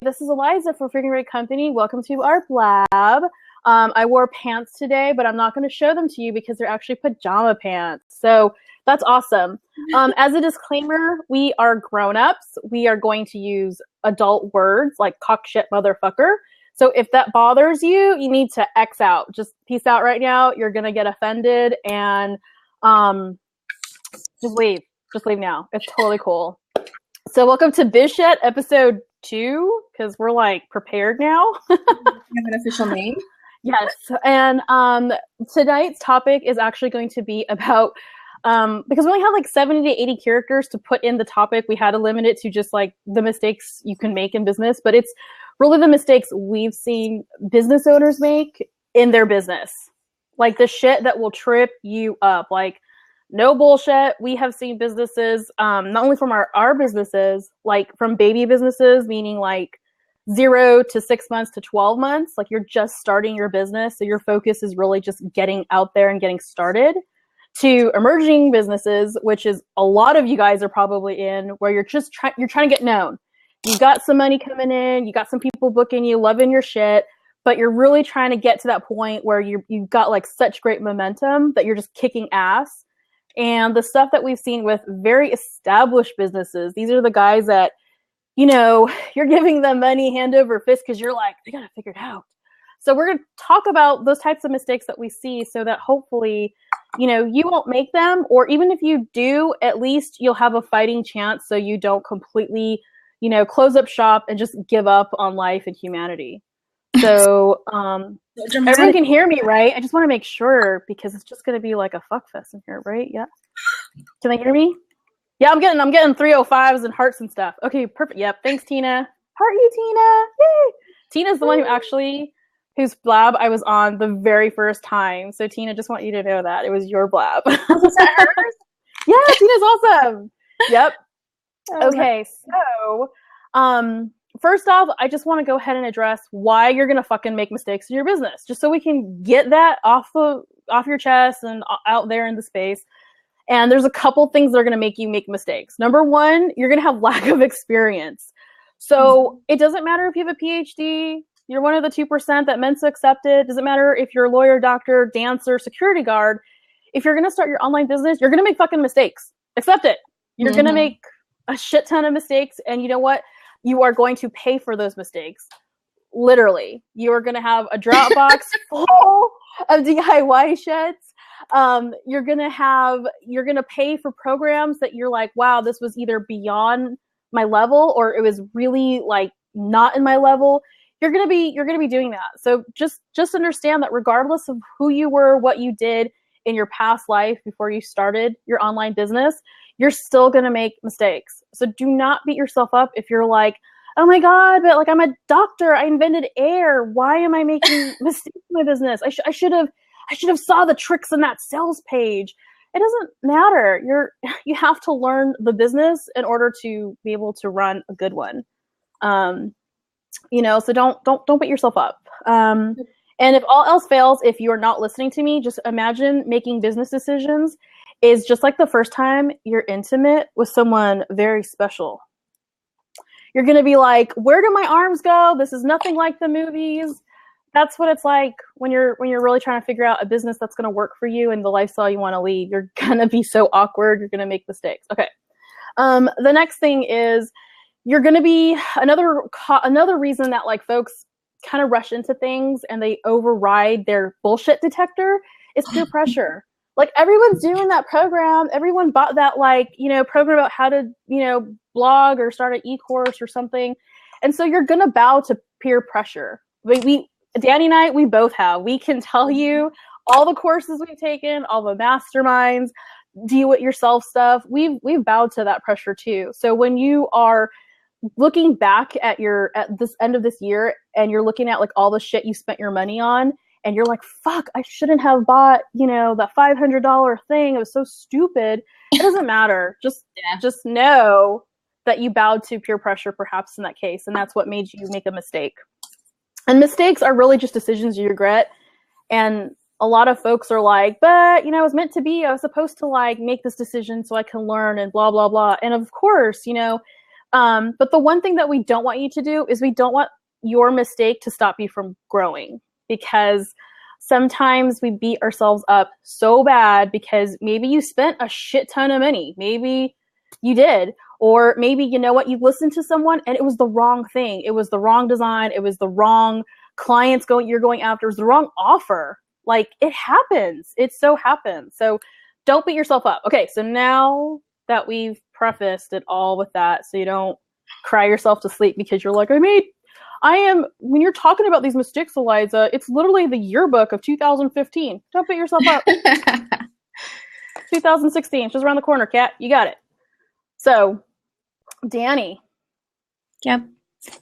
This is Eliza for Freaking Great Company. Welcome to our blab. I wore pants today, but I'm not going to show them to you because they're actually pajama pants. So that's awesome. As a disclaimer, we are grown-ups. We are going to use adult words like cock shit motherfucker. So if that bothers you, you need to X out. Just peace out right now. You're going to get offended and just leave. Just leave now. It's totally cool. So welcome to Biz Shit episode 2, because we're like prepared now. You have an official name? Yes. And tonight's topic is actually going to be about, because we only had like 70 to 80 characters to put in the topic, we had to limit it to just like the mistakes you can make in business, but it's really the mistakes we've seen business owners make in their business. Like the shit that will trip you up. Like, no bullshit. We have seen businesses, not only from our businesses, like from baby businesses, meaning like 0 to 6 months to 12 months. Like you're just starting your business. So your focus is really just getting out there and getting started, to emerging businesses, which is a lot of you guys are probably in, where you're just you're trying to get known. You got some money coming in, you got some people booking you, loving your shit, but you're really trying to get to that point where you've got like such great momentum that you're just kicking ass. And the stuff that we've seen with very established businesses, these are the guys that, you know, you're giving them money hand over fist because you're like, they got to figure it out. So we're going to talk about those types of mistakes that we see so that hopefully, you know, you won't make them, or even if you do, at least you'll have a fighting chance so you don't completely, you know, close up shop and just give up on life and humanity. So everyone can hear me, right? I just want to make sure because it's just going to be like a fuck fest in here, right? Yeah. Can they hear me? Yeah, I'm getting 305s and hearts and stuff. Okay, perfect. Yep. Thanks, Tina. Heart you, Tina. Yay. Tina's the one whose blab I was on the very first time. So Tina, just want you to know that it was your blab. Was that hers? Yeah, Tina's awesome. Yep. Okay, so first off, I just want to go ahead and address why you're going to fucking make mistakes in your business, just so we can get that off your chest and out there in the space. And there's a couple things that are going to make you make mistakes. Number one, you're going to have lack of experience. So it doesn't matter if you have a PhD, you're one of the 2% that Mensa accepted. It doesn't matter if you're a lawyer, doctor, dancer, security guard. If you're going to start your online business, you're going to make fucking mistakes. Accept it. You're going to make a shit ton of mistakes. And you know what? You are going to pay for those mistakes. Literally. You are going to have a Dropbox full of DIY shits. You're going to pay for programs that you're like, wow, this was either beyond my level or it was really like not in my level. You're going to be doing that. So just understand that regardless of who you were, what you did in your past life before you started your online business, you're still going to make mistakes. So do not beat yourself up if you're like, oh my God, but like I'm a doctor. I invented air. Why am I making mistakes in my business? I should have saw the tricks in that sales page. It doesn't matter. You have to learn the business in order to be able to run a good one. You know, so don't beat yourself up. And if all else fails, if you're not listening to me, just imagine making business decisions is just like the first time you're intimate with someone very special. You're going to be like, where do my arms go? This is nothing like the movies. That's what it's like when you're really trying to figure out a business that's going to work for you and the lifestyle you want to lead. You're going to be so awkward. You're going to make mistakes. Okay. The next thing is you're going to be another reason that like folks kind of rush into things and they override their bullshit detector is peer pressure. Like everyone's doing that program. Everyone bought that like, you know, program about how to, you know, blog or start an e-course or something. And so you're going to bow to peer pressure. Danny and I, we both have. We can tell you all the courses we've taken, all the masterminds, do it yourself stuff. We've bowed to that pressure too. So when you are looking back at this end of this year and you're looking at like all the shit you spent your money on, and you're like, fuck, I shouldn't have bought, you know, that $500 thing. It was so stupid. It doesn't matter. Just know that you bowed to peer pressure perhaps in that case. And that's what made you make a mistake. And mistakes are really just decisions you regret. And a lot of folks are like, but, you know, it was meant to be. I was supposed to like make this decision so I can learn and blah, blah, blah. And of course, you know, But the one thing that we don't want you to do is we don't want your mistake to stop you from growing, because sometimes we beat ourselves up so bad because maybe you spent a shit ton of money. Maybe you did. Or maybe, you know what, you listened to someone and it was the wrong thing. It was the wrong design. It was the wrong clients you're going after. It was the wrong offer. Like, it happens. It so happens. So don't beat yourself up. Okay, so now that we've prefaced it all with that, so you don't cry yourself to sleep because you're like, when you're talking about these mistakes, Eliza, it's literally the yearbook of 2015. Don't beat yourself up. 2016, just around the corner, Kat. You got it. So, Danny. Yep.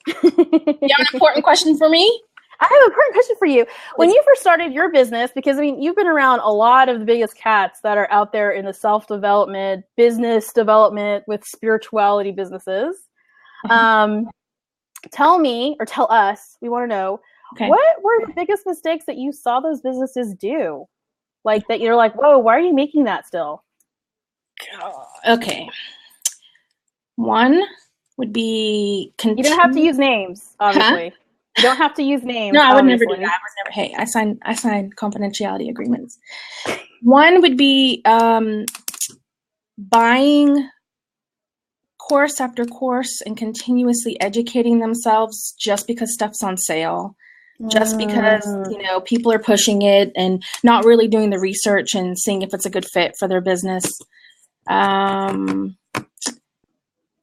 You have an important question for me? I have an important question for you. When you first started your business, because, I mean, you've been around a lot of the biggest cats that are out there in the self-development, business development with spirituality businesses. Tell me, or tell us, we want to know, what were the biggest mistakes that you saw those businesses do? Like, that you're like, whoa, why are you making that still? Okay. One would be you don't have to use names, obviously. Huh? You don't have to use names. No, I would never do that. I would never. Hey, I signed confidentiality agreements. One would be buying course after course and continuously educating themselves just because stuff's on sale, just because, you know, people are pushing it and not really doing the research and seeing if it's a good fit for their business.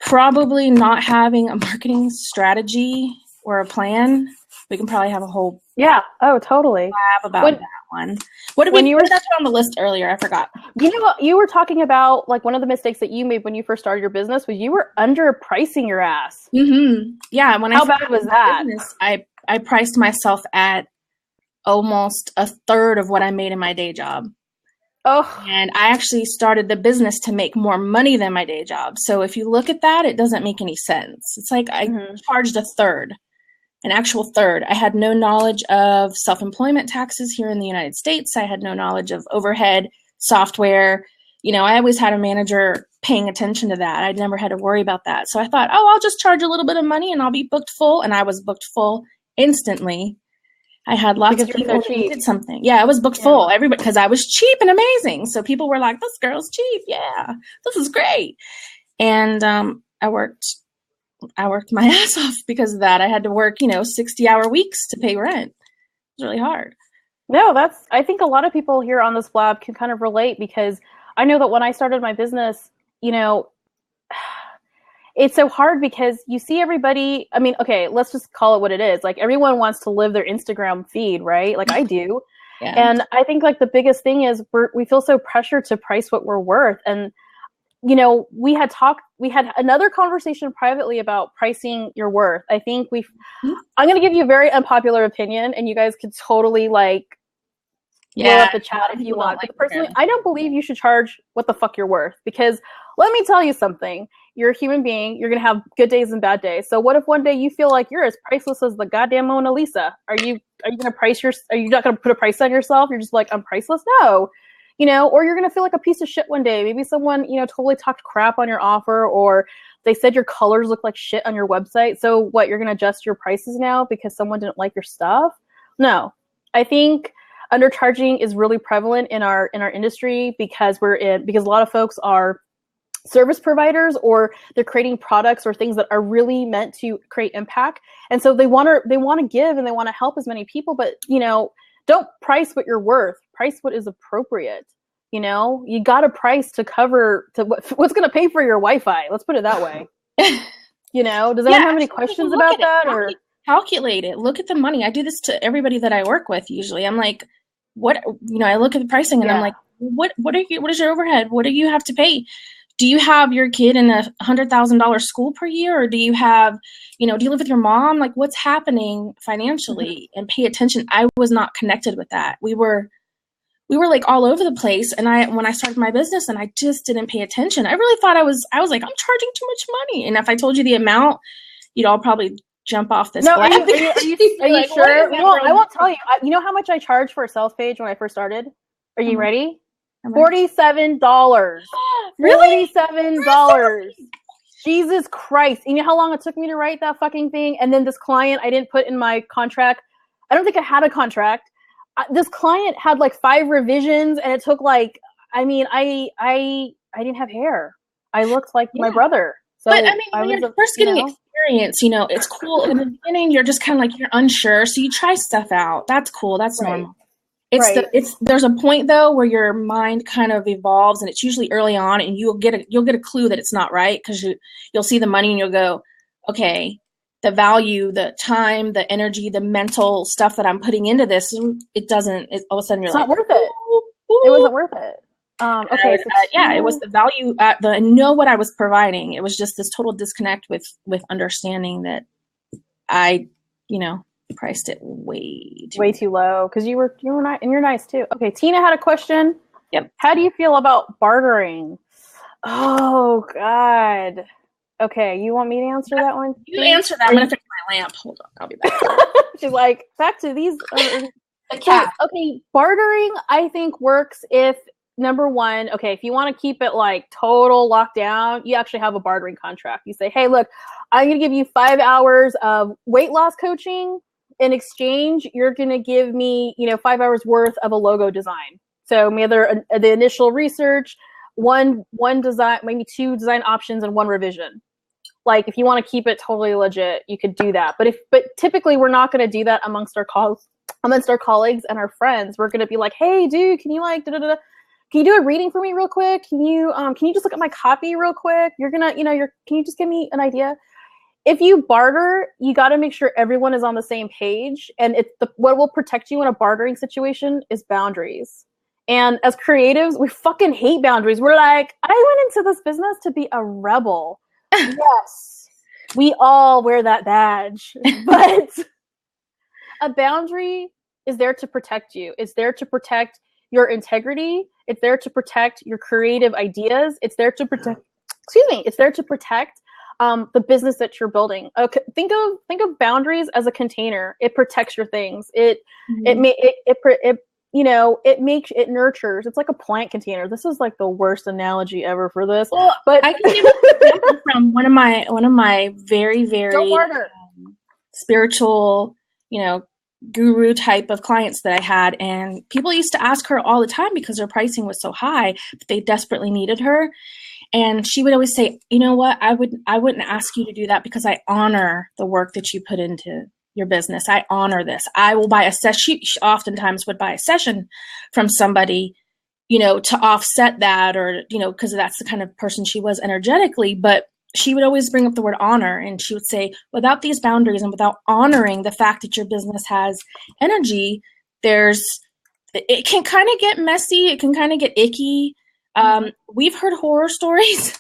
Probably not having a marketing strategy or a plan. We can probably have a whole totally about that one. What did you were on the list earlier? I forgot. You know what you were talking about? Like, one of the mistakes that you made when you first started your business was you were underpricing your ass. Mm-hmm. Yeah. How bad was that? Business, I priced myself at almost a third of what I made in my day job. Oh. And I actually started the business to make more money than my day job. So if you look at that, it doesn't make any sense. It's like I charged a third, an actual third. I had no knowledge of self-employment taxes here in the United States. I had no knowledge of overhead, software. You know, I always had a manager paying attention to that. I never had to worry about that. So I thought, I'll just charge a little bit of money and I'll be booked full. And I was booked full instantly. I had lots of people who needed something. Yeah, I was booked full. Everybody, because I was cheap and amazing. So people were like, this girl's cheap. Yeah, this is great. And I worked my ass off because of that. I had to work, 60-hour weeks to pay rent. It was really hard. No, I think a lot of people here on this blab can kind of relate, because I know that when I started my business, it's so hard because you see everybody. I mean, okay, let's just call it what it is. Like, everyone wants to live their Instagram feed, right? Like I do. Yeah. And I think, like, the biggest thing is we feel so pressured to price what we're worth. And, we had another conversation privately about pricing your worth. I think I'm going to give you a very unpopular opinion, and you guys could totally blow up the chat if you want. But personally, I don't believe you should charge what the fuck you're worth, because let me tell you something. You're a human being. You're going to have good days and bad days. So what if one day you feel like you're as priceless as the goddamn Mona Lisa? Are you going to are you not going to put a price on yourself? You're just like, I'm priceless? No. Or you're going to feel like a piece of shit one day. Maybe someone, totally talked crap on your offer, or they said your colors look like shit on your website. So what, you're going to adjust your prices now because someone didn't like your stuff? No. I think undercharging is really prevalent in our industry because because a lot of folks are service providers, or they're creating products or things that are really meant to create impact. And so they want to give and they want to help as many people, but don't price what you're worth. Price what is appropriate. You got a price to cover what's going to pay for your Wi-Fi. Let's put it that way. Does anyone have any questions about that? Or calculate it. Look at the money. I do this to everybody that I work with. Usually I'm like, what, I look at the pricing and I'm like, what is your overhead? What do you have to pay? Do you have your kid in a $100,000 school per year? Or do you have, do you live with your mom? Like, what's happening financially? And pay attention. I was not connected with that. We were like all over the place. And when I started my business and I just didn't pay attention, I really thought I was like, I'm charging too much money. And if I told you the amount, you'd all probably jump off this. No, are you like, sure? Well, I won't tell you. You know how much I charged for a sales page when I first started? Are you ready? $47. Really? $47. Jesus Christ. You know how long it took me to write that fucking thing? And then this client, I didn't put in my contract. I don't think I had a contract. This client had like 5 revisions, and it took like, I mean, I didn't have hair. I looked like my brother. So but I mean, when you're first getting experience, it's cool. In the beginning, you're just kind of like, you're unsure. So you try stuff out. That's cool. That's normal. There's a point though where your mind kind of evolves, and it's usually early on, and you'll get a clue that it's not right, because you'll see the money and you'll go, okay, the value, the time, the energy, the mental stuff that I'm putting into this, all of a sudden you're like, not worth it. It wasn't worth it. Okay. It was the value, I know what I was providing. It was just this total disconnect with understanding that I, priced it way too low, because you were not, and you're nice too. Okay, Tina had a question. Yep. How do you feel about bartering? Oh God. Okay, you want me to answer that one? You answer that. I'm gonna fix my lamp. Hold on, I'll be back. She's like, back to these. Okay, bartering I think works if, number one, okay, if you want to keep it like total lockdown, you actually have a bartering contract. You say, hey, look, I'm going to give you 5 hours of weight loss coaching. In exchange, you're going to give me, 5 hours worth of a logo design. So maybe the initial research, one design, maybe 2 design options, and 1 revision. Like, if you want to keep it totally legit, you could do that. But typically we're not going to do that amongst our colleagues and our friends. We're going to be like, hey, dude, can you can you do a reading for me real quick? Can you just look at my copy real quick? Can you just give me an idea? If you barter, you got to make sure everyone is on the same page. And what will protect you in a bartering situation is boundaries. And as creatives, we fucking hate boundaries. We're like, I went into this business to be a rebel. Yes, we all wear that badge. But a boundary is there to protect you. It's there to protect your integrity. It's there to protect your creative ideas. It's there to protect, it's there to protect the business that you're building. Okay, think of boundaries as a container. It protects your things. It nurtures. It's like a plant container. This is like the worst analogy ever for this. Well, but I can give an example from one of my very, very spiritual, guru type of clients that I had, and people used to ask her all the time because her pricing was so high, but they desperately needed her. And she would always say, you know what, I wouldn't ask you to do that because I honor the work that you put into your business. I honor this. I will buy a session. She oftentimes would buy a session from somebody, to offset that, or, because that's the kind of person she was energetically. But she would always bring up the word honor, and she would say, without these boundaries and without honoring the fact that your business has energy, it can kind of get messy. It can kind of get icky. We've heard horror stories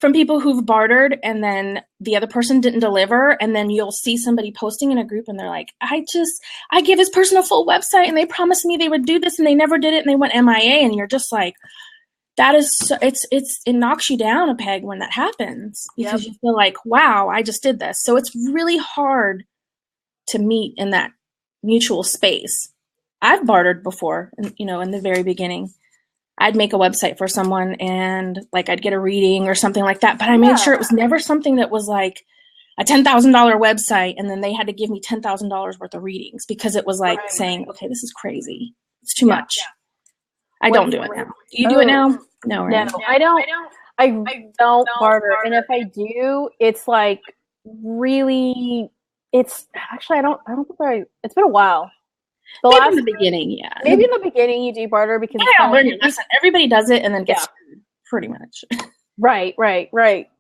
from people who've bartered and then the other person didn't deliver. And then you'll see somebody posting in a group and they're like, I gave this person a full website and they promised me they would do this and they never did it and they went MIA. And you're just like, it knocks you down a peg when that happens, because you feel like, wow, I just did this. So it's really hard to meet in that mutual space. I've bartered before, in the very beginning. I'd make a website for someone and like I'd get a reading or something like that. But I made sure it was never something that was like a $10,000 website and then they had to give me $10,000 worth of readings, because it was like saying, okay, this is crazy. It's too much. I don't do it now. Do you do it now? No, right? No, I don't. I don't barter. And if I do, it's like really, it's actually, I don't think it's been a while. Maybe in the beginning, yeah. Maybe in the beginning you do barter because learn your lesson. Everybody does it and then gets screwed, pretty much. Right.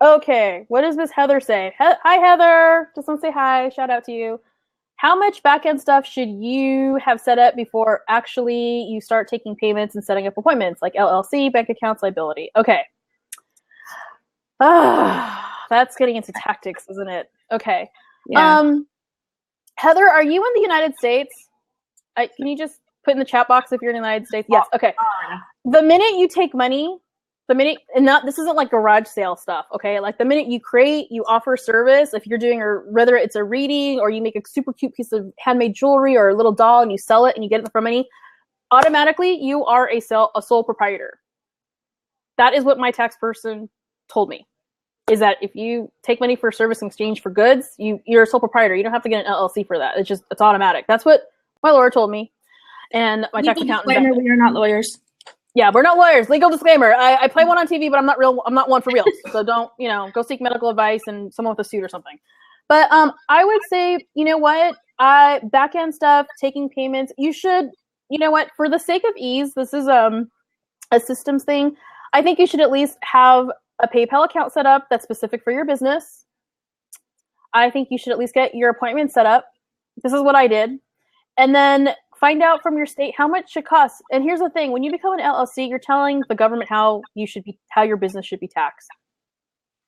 Okay, what does Miss Heather say? Hi, Heather. Just want to say hi. Shout out to you. How much back-end stuff should you have set up before actually you start taking payments and setting up appointments, like LLC, bank accounts, liability? Okay. That's getting into tactics, isn't it? Okay. Yeah. Heather, are you in the United States? Can you just put in the chat box if you're in the United States? Yes. Okay. The minute you take money, this isn't like garage sale stuff, okay? Like the minute you create, you offer service, if you're doing, or whether it's a reading or you make a super cute piece of handmade jewelry or a little doll and you sell it and you get it for money, automatically you are a sole proprietor. That is what my tax person told me. is that if you take money for service in exchange for goods, you're a sole proprietor. You don't have to get an LLC for that. It's automatic. That's what my lawyer told me, and my tax accountant. Disclaimer: we are not lawyers. Yeah, we're not lawyers. Legal disclaimer. I play one on TV, but I'm not real. I'm not one for real. So don't, go seek medical advice and someone with a suit or something. But I would say, you know what? Back end stuff, taking payments. You should, for the sake of ease, this is a systems thing. I think you should at least have a PayPal account set up that's specific for your business. I think you should at least get your appointment set up. This is what I did. And then find out from your state how much it costs. And here's the thing: when you become an LLC, you're telling the government how your business should be taxed.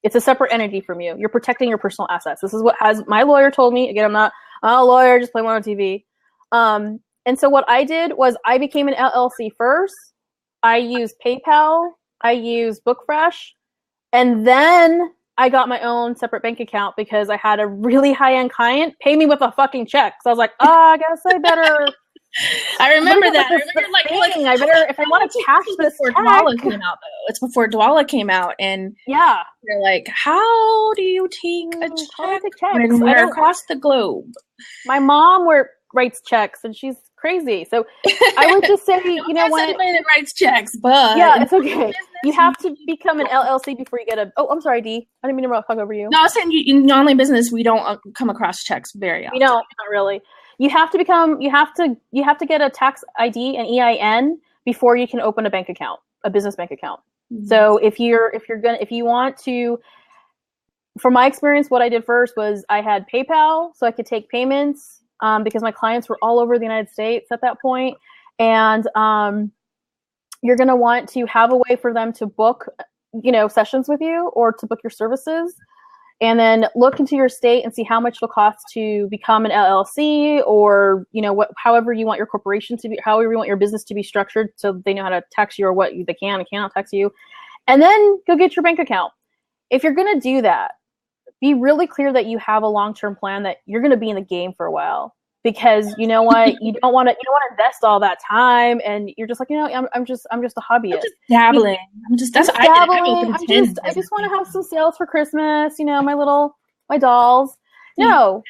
It's a separate entity from you. You're protecting your personal assets. This is what my lawyer told me. Again, I'm not a lawyer, just play one on TV. And so what I did was I became an LLC first. I used PayPal. I used Bookfresh. And then I got my own separate bank account because I had a really high-end client pay me with a fucking check. So I was like, I guess I better. I remember that. I better, if I want to cash this before Dwala came out, though. It's before Dwala came out, and yeah, they're like, how do you take a check when we're across the globe? My mom writes checks, and she's crazy. So I would just say, what? Anybody that writes checks, but yeah, it's okay. You have to become an LLC before you get a. Oh, I'm sorry, D. I didn't mean to fuck over you. No, I was saying in online business, we don't come across checks very often. We don't, not really. You have to get a tax ID and EIN before you can open a bank account, a business bank account. Mm-hmm. So if you want to, from my experience, what I did first was I had PayPal so I could take payments because my clients were all over the United States at that point. And you're going to want to have a way for them to book, sessions with you or to book your services. And then look into your state and see how much it'll cost to become an LLC or, however you want your corporation to be, however you want your business to be structured so they know how to tax you or what they can and cannot tax you. And then go get your bank account. If you're going to do that, be really clear that you have a long-term plan that you're going to be in the game for a while. Because you know what, you don't want to invest all that time, and you're just like, I'm just a hobbyist. I'm just dabbling. I just want to have some sales for Christmas. My dolls. No,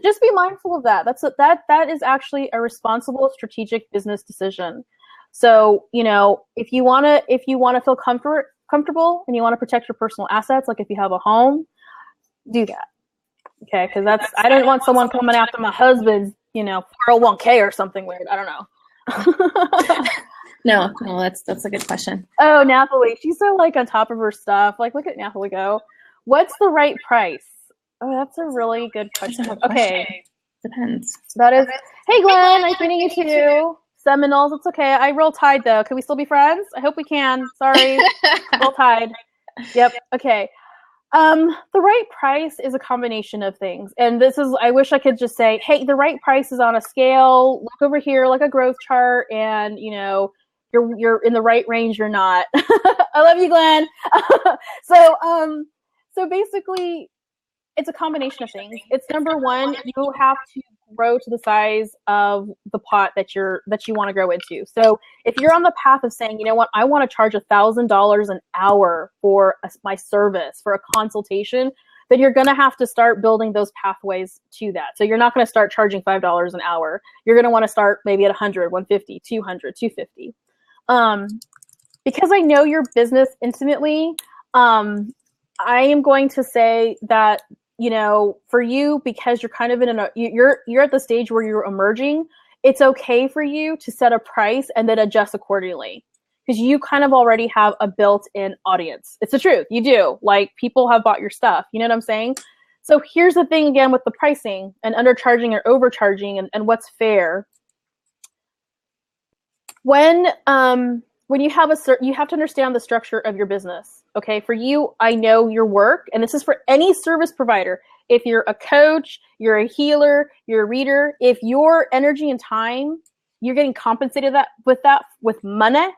just be mindful of that. That is actually a responsible, strategic business decision. So if you want to feel comfortable and you want to protect your personal assets, like if you have a home, do that. Okay, because I don't want someone coming after my husband's, 401k or something weird. I don't know. No, that's a good question. Oh, Nathalie, she's so on top of her stuff. Look at Nathalie go. What's the right price? Oh, that's a really good question. Okay, depends. That is. Hey, Glenn, nice meeting you too. Seminoles, it's okay. I roll Tide though. Can we still be friends? I hope we can. Sorry, roll Tide. Yep. Okay. The right price is a combination of things. And I wish I could just say, hey, the right price is on a scale. Look over here, like a growth chart, and you're in the right range, you're not. I love you, Glenn. So basically it's a combination of things. It's number one, you have to grow to the size of the pot that you want to grow into. So if you're on the path of saying, you know what, I want to charge $1,000 an hour for my service, for a consultation, then you're going to have to start building those pathways to that. So you're not going to start charging $5 an hour. You're going to want to start maybe at 100, 150, 200, 250. Because I know your business intimately, I am going to say that for you, because you're kind of you're at the stage where you're emerging, it's okay for you to set a price and then adjust accordingly. Because you kind of already have a built-in audience. It's the truth. You do. People have bought your stuff. You know what I'm saying? So here's the thing again with the pricing and undercharging or overcharging and what's fair. When you have you have to understand the structure of your business. Okay, for you, I know your work, and this is for any service provider. If you're a coach, you're a healer, you're a reader, if your energy and time, you're getting compensated with money,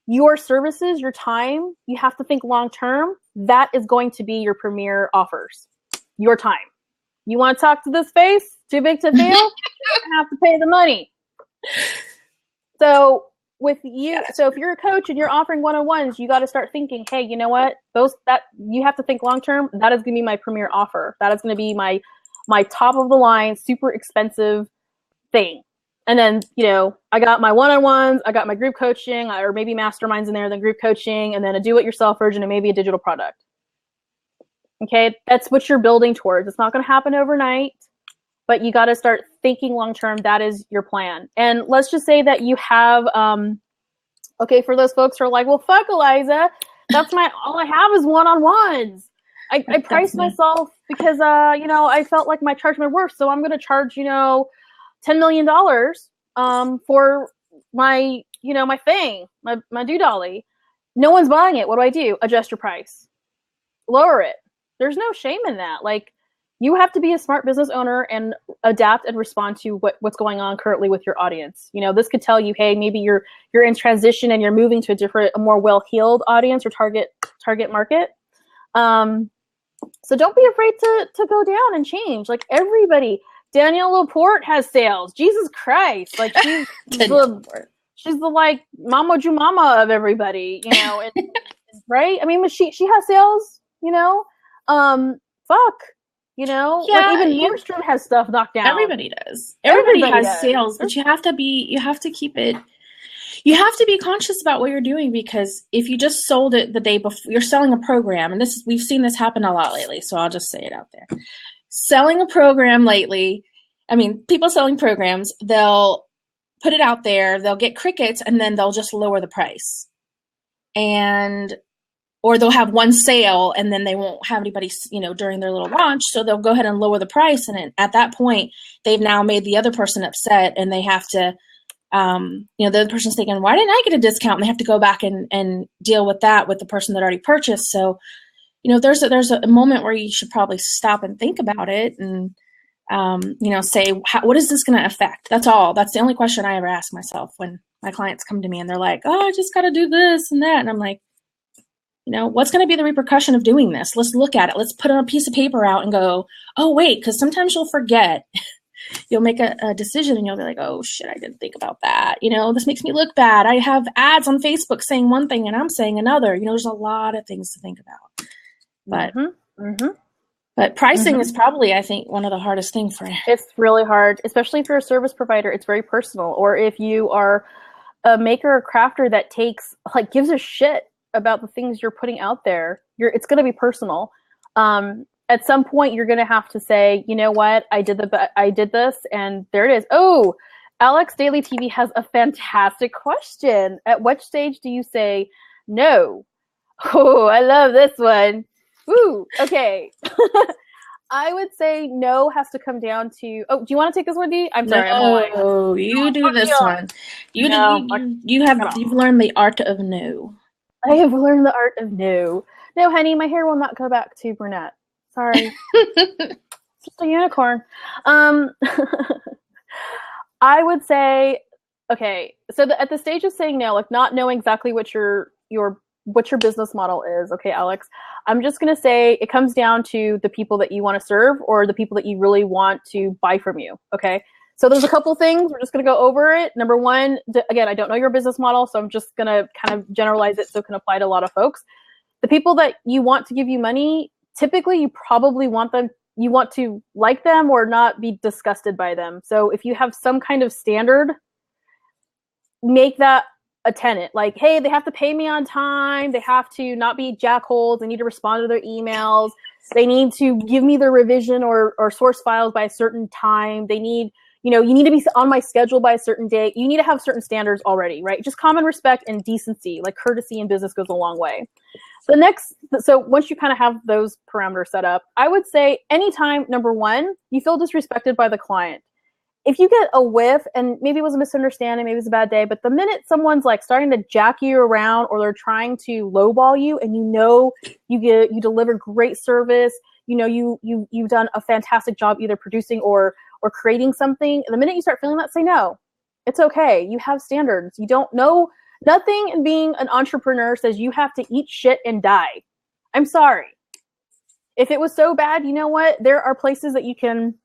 your services, your time, you have to think long term. That is going to be your premier offers. Your time. You want to talk to this face? Too big to fail? You're going to have to pay the money. So with you, so if you're a coach and you're offering one-on-ones, you got to start thinking, hey, you know what? That you have to think long-term. That is going to be my premier offer. That is going to be my top of the line, super expensive thing. And then, I got my one-on-ones, I got my group coaching, or maybe masterminds in there, then group coaching, and then a do-it-yourself version, and maybe a digital product. Okay, that's what you're building towards. It's not going to happen overnight, but you got to start thinking long-term. That is your plan. And let's just say that you have, for those folks who are like, well, fuck, Eliza, all I have is one-on-ones. I priced myself because, I felt like I charged my worth, so I'm going to charge, $10 million for my thing, my dolly. No one's buying it. What do? Adjust your price. Lower it. There's no shame in that. Like, you have to be a smart business owner and adapt and respond to what's going on currently with your audience. This could tell you, hey, maybe you're in transition and you're moving to a more well-heeled audience or target market. So don't be afraid to go down and change. Like, everybody, Danielle Laporte has sales. Jesus Christ. Like, she's the like Mama Jumama of everybody, and, right? I mean, she has sales, fuck, Yeah, like even Nordstrom has stuff knocked down. Everybody does. Everybody has sales, but you have to keep it. You have to be conscious about what you're doing, because if you just sold it the day before, you're selling a program, and we've seen this happen a lot lately, so I'll just say it out there. Selling a program lately, people selling programs, they'll put it out there, they'll get crickets, and then they'll just lower the price. Or they'll have one sale, and then they won't have anybody, during their little launch, so they'll go ahead and lower the price, and at that point, they've now made the other person upset, and they have to, the other person's thinking, why didn't I get a discount? And they have to go back and deal with that with the person that already purchased. So, there's a moment where you should probably stop and think about it and, say, what is this going to affect? That's all. That's the only question I ever ask myself when my clients come to me and they're like, oh, I just got to do this and that. And I'm like, what's going to be the repercussion of doing this? Let's look at it. Let's put a piece of paper out and go, oh, wait, because sometimes you'll forget. You'll make a decision and you'll be like, oh, shit, I didn't think about that. This makes me look bad. I have ads on Facebook saying one thing and I'm saying another. There's a lot of things to think about. But pricing is probably, I think, one of the hardest things for you. It's really hard, especially if you're a service provider. It's very personal. Or if you are a maker or crafter that gives a shit about the things you're putting out there, it's going to be personal. At some point, you're going to have to say, you know what, I did this, and there it is. Oh, Alex Daily TV has a fantastic question. At what stage do you say no? Oh, I love this one. Woo, okay. I would say no has to come down to. Oh, do you want to take this one, Dee? I'm sorry. No, you do this one. You've learned the art of no. I have learned the art of no. No, honey, my hair will not go back to brunette. Sorry. Just a unicorn. I would say, okay, so at the stage of saying no, like not knowing exactly what your business model is, okay, Alex, I'm just going to say it comes down to the people that you want to serve or the people that you really want to buy from you, okay? So there's a couple things. We're just going to go over it. Number one, again, I don't know your business model, so I'm just going to kind of generalize it so it can apply to a lot of folks. The people that you want to give you money, typically you probably want to like them or not be disgusted by them. So if you have some kind of standard, make that a tenet. Like, hey, they have to pay me on time. They have to not be jackholes. They need to respond to their emails. They need to give me their revision or source files by a certain time. They need, you need to be on my schedule by a certain date. You need to have certain standards already, right? Just common respect and decency, like courtesy in business goes a long way. So once you kind of have those parameters set up, I would say anytime, number one, you feel disrespected by the client. If you get a whiff, and maybe it was a misunderstanding, maybe it was a bad day, but the minute someone's like starting to jack you around or they're trying to lowball you, and you deliver great service, you've done a fantastic job either producing or creating something, and the minute you start feeling that, say no. It's okay. You have standards. You don't know. Nothing in being an entrepreneur says you have to eat shit and die. I'm sorry. If it was so bad, you know what? There are places that you can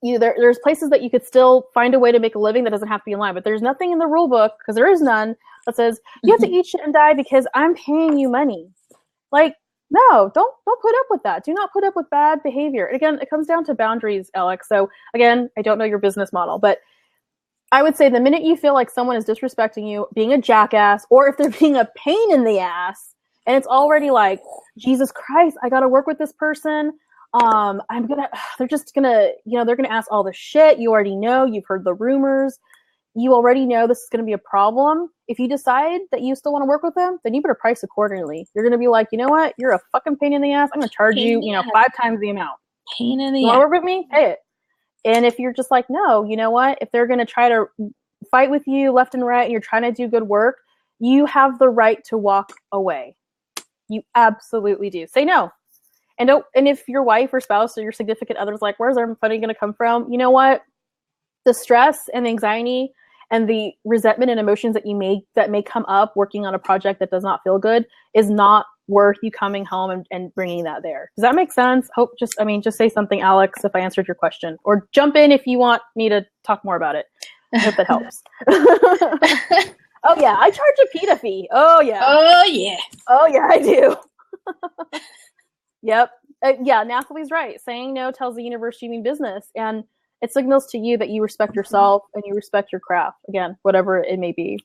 there's places that you could still find a way to make a living that doesn't have to be in line, but there's nothing in the rule book, because there is none, that says you have to eat shit and die because I'm paying you money. Like, no, don't put up with that. Do not put up with bad behavior. And again, it comes down to boundaries, Alex. So again, I don't know your business model, but I would say the minute you feel like someone is disrespecting you, being a jackass, or if they're being a pain in the ass, and it's already like, Jesus Christ, I got to work with this person. They're just gonna, they're gonna ask all the shit. You already know, you've heard the rumors. You already know this is going to be a problem. If you decide that you still want to work with them, then you better price accordingly. You're going to be like, you know what? You're a fucking pain in the ass. I'm going to charge you, 5 times the amount. Pain in the ass. You want to work with me? Pay it. And if you're just like, no, you know what? If they're going to try to fight with you left and right and you're trying to do good work, you have the right to walk away. You absolutely do. Say no. And if your wife or spouse or your significant other is like, where's our money going to come from? You know what? The stress and anxiety and the resentment and emotions that may come up working on a project that does not feel good is not worth you coming home and bringing that there. Does that make sense? Just say something, Alex, if I answered your question, or jump in if you want me to talk more about it. I hope that helps. Oh yeah, I charge a PETA fee. Oh yeah. Oh yeah. Oh yeah, I do. Yep. Yeah, Nathalie's right. Saying no tells the universe you mean business, and it signals to you that you respect yourself and you respect your craft. Again, whatever it may be.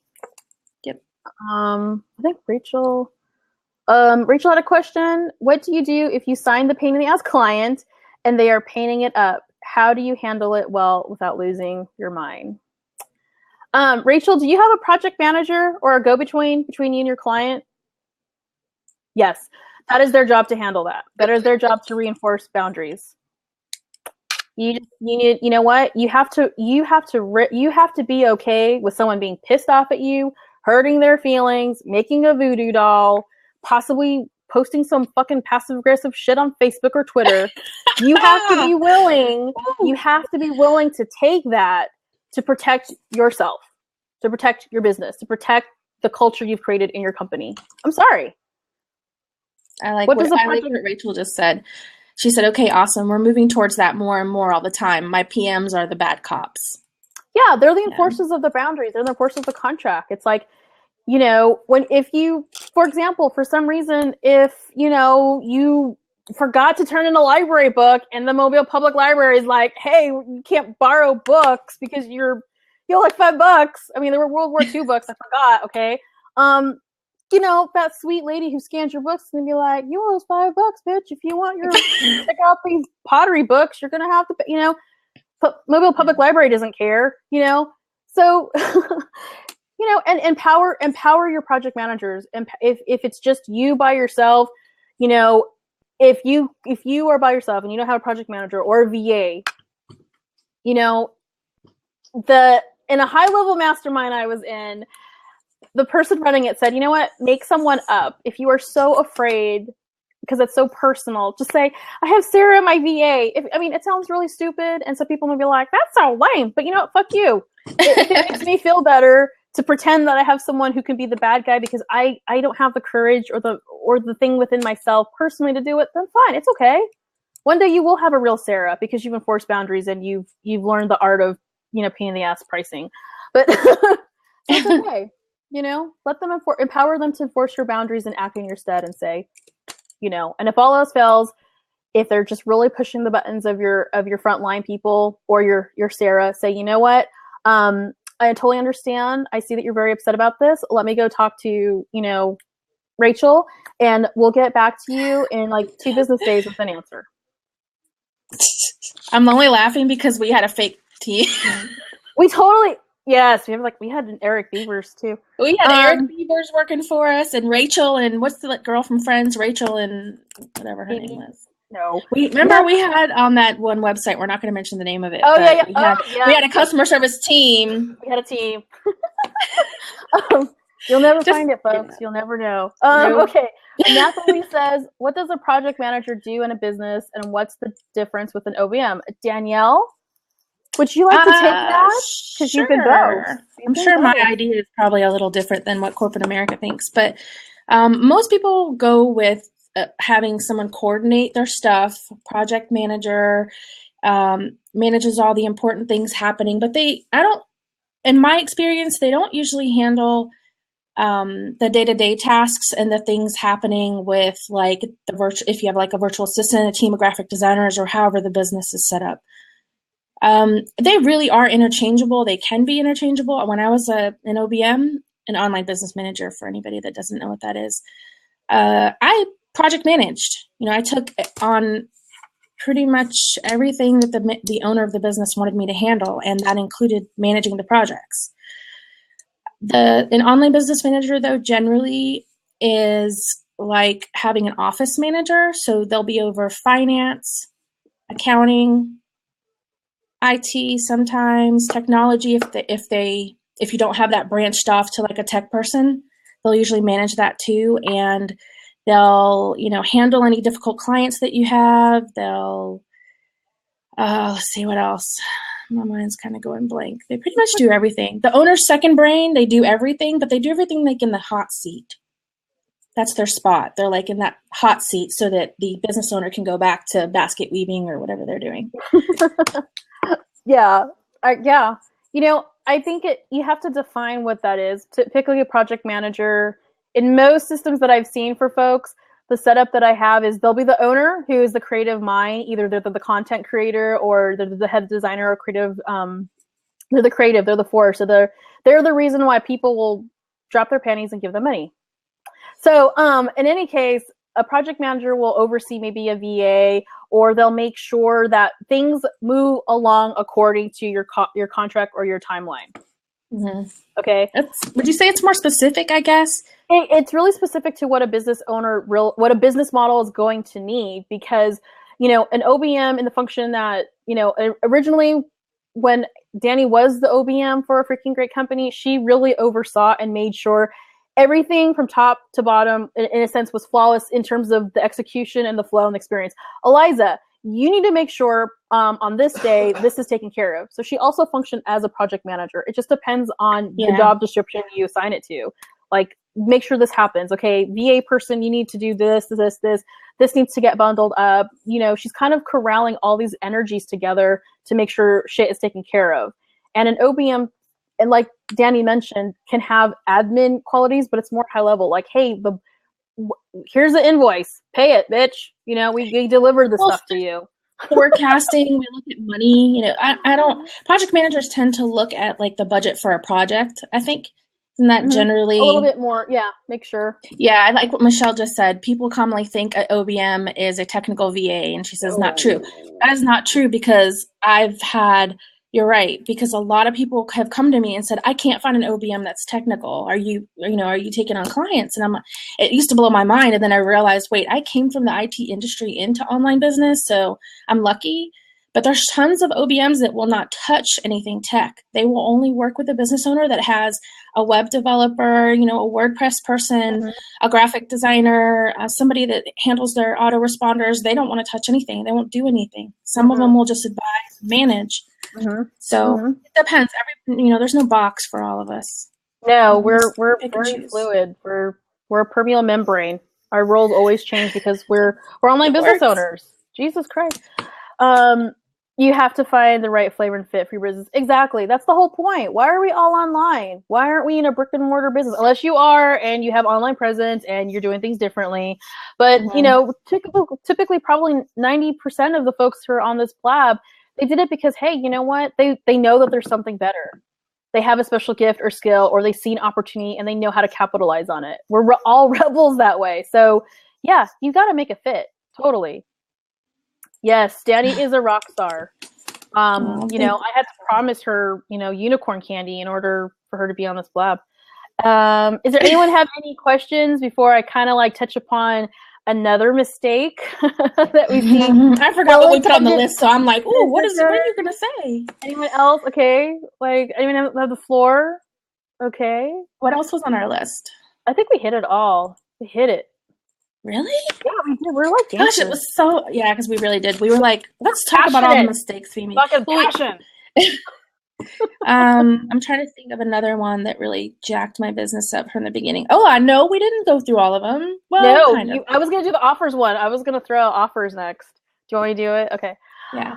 Yep. I think Rachel had a question. What do you do if you sign the pain in the ass client and they are painting it up? How do you handle it well without losing your mind? Rachel, do you have a project manager or a go-between between you and your client? Yes. That is their job to handle that. That is their job to reinforce boundaries. You know what? You have to be okay with someone being pissed off at you, hurting their feelings, making a voodoo doll, possibly posting some fucking passive aggressive shit on Facebook or Twitter. You have to be willing. You have to be willing to take that to protect yourself, to protect your business, to protect the culture you've created in your company. I'm sorry. I like what Rachel just said. She said, okay, awesome. We're moving towards that more and more all the time. My PMs are the bad cops. Yeah, they're the enforcers of the boundaries. They're the enforcers of the contract. It's like, if you, for example, for some reason, if, you forgot to turn in a library book and the Mobile Public Library is like, hey, you can't borrow books because you owe like $5. I mean, they were World War II books. I forgot. Okay. That sweet lady who scans your books and be like, you owe us $5, bitch. If you want check out these pottery books, you're going to have to pay, Mobile Public Library doesn't care, so, and empower your project managers. And if it's just you by yourself, if you are by yourself and you don't have a project manager or a VA, in a high level mastermind I was in, the person running it said, you know what, make someone up. If you are so afraid, because it's so personal, just say, I have Sarah, my VA. It sounds really stupid, and so people may be like, that's so lame, but you know what, fuck you. If it makes me feel better to pretend that I have someone who can be the bad guy because I don't have the courage or the thing within myself personally to do it, then fine, it's okay. One day you will have a real Sarah because you've enforced boundaries and you've learned the art of, pain in the ass pricing. But it's okay. Let them empower them to enforce your boundaries and act in your stead and say, and if all else fails, if they're just really pushing the buttons of your frontline people or your Sarah, say, you know what? I totally understand. I see that you're very upset about this. Let me go talk to, Rachel, and we'll get back to you in like 2 business days with an answer. I'm only laughing because we had a fake team. Yes, we had an Eric Beavers too. We had Eric Beavers working for us, and Rachel, and what's the girl from Friends? Rachel and whatever her name was. No, we had on that one website. We're not going to mention the name of it. Oh yeah. We had a customer service team. We had a team. You'll never find it, folks. You'll never know. Okay. Nathalie says, what does a project manager do in a business, and what's the difference with an OBM? Danielle, would you like to take that? Because you've been both. I'm sure my idea is probably a little different than what corporate America thinks, but most people go with having someone coordinate their stuff, project manager, manages all the important things happening, but in my experience, they don't usually handle the day-to-day tasks and the things happening with like if you have like a virtual assistant, a team of graphic designers, or however the business is set up. They really are interchangeable. They can be interchangeable. When I was an OBM, an online business manager, for anybody that doesn't know what that is, I project managed. I took on pretty much everything that the owner of the business wanted me to handle, and that included managing the projects. An online business manager, though, generally is like having an office manager. So they'll be over finance, accounting, IT, sometimes technology. If you don't have that branched off to like a tech person, they'll usually manage that too. And they'll, handle any difficult clients that you have. They'll, let's see what else. My mind's kind of going blank. They pretty much do everything. The owner's second brain, they do everything, but they do everything like in the hot seat. That's their spot. They're like in that hot seat so that the business owner can go back to basket weaving or whatever they're doing. Yeah. I think you have to define what that is. Typically a project manager, in most systems that I've seen for folks, the setup that I have is they'll be the owner who is the creative mind. Either they're the content creator or they're the head designer or creative. They're the creative. They're the force. So they're the reason why people will drop their panties and give them money. So in any case, a project manager will oversee maybe a VA, or they'll make sure that things move along according to your contract or your timeline. Mm-hmm. Okay. Would you say it's more specific, I guess? It's really specific to what a business what a business model is going to need, because, an OBM in the function that, originally when Danny was the OBM for a freaking great company, she really oversaw and made sure everything from top to bottom, in a sense, was flawless in terms of the execution and the flow and the experience. Eliza, you need to make sure on this day, this is taken care of. So she also functioned as a project manager. It just depends on the job description you assign it to. Like, make sure this happens. Okay, VA person, you need to do this needs to get bundled up. She's kind of corralling all these energies together to make sure shit is taken care of. And an OBM, and like Danny mentioned, can have admin qualities, but it's more high level. Like, hey, here's the invoice, pay it, bitch. We delivered the stuff to you. Forecasting, we look at money. Project managers tend to look at like the budget for a project, I think. Isn't that generally a little bit more? Yeah, make sure. Yeah, I like what Michelle just said. People commonly think an OBM is a technical VA, and she says not true. That is not true, because you're right, because a lot of people have come to me and said, I can't find an OBM that's technical. Are you taking on clients? And it used to blow my mind. And then I realized, wait, I came from the IT industry into online business, so I'm lucky. But there's tons of OBMs that will not touch anything tech. They will only work with a business owner that has a web developer, a WordPress person, a graphic designer, somebody that handles their autoresponders. They don't want to touch anything. They won't do anything. Some of them will just advise, manage. So it depends. There's no box for all of us. No, we're very fluid. We're a permeable membrane. Our roles always change because we're online business owners. Jesus Christ. You have to find the right flavor and fit for your business. Exactly. That's the whole point. Why are we all online? Why aren't we in a brick and mortar business? Unless you are and you have online presence and you're doing things differently. But, typically probably 90% of the folks who are on this blab, they did it because, hey, you know what? They know that there's something better. They have a special gift or skill, or they see an opportunity and they know how to capitalize on it. We're all rebels that way. So yeah, you got to make it fit. Totally. Yes, Danny is a rock star. I had to promise her, unicorn candy in order for her to be on this blab. Is there anyone have any questions before I kind of like touch upon another mistake that we've seen? I forgot what we put on the list, so I'm like, oh, what are you going to say? Anyone else? Okay. Like, anyone have the floor? Okay. What else was on our list? I think we hit it all. We hit it. Really? Yeah, we did. We're like, gosh, it was so, because we really did. We were like, let's talk about all the mistakes we made. Fucking passion. I'm trying to think of another one that really jacked my business up from the beginning. Oh, I know we didn't go through all of them. Well, no, I was going to do the offers one. I was going to throw out offers next. Do you want me to do it? Okay. Yeah.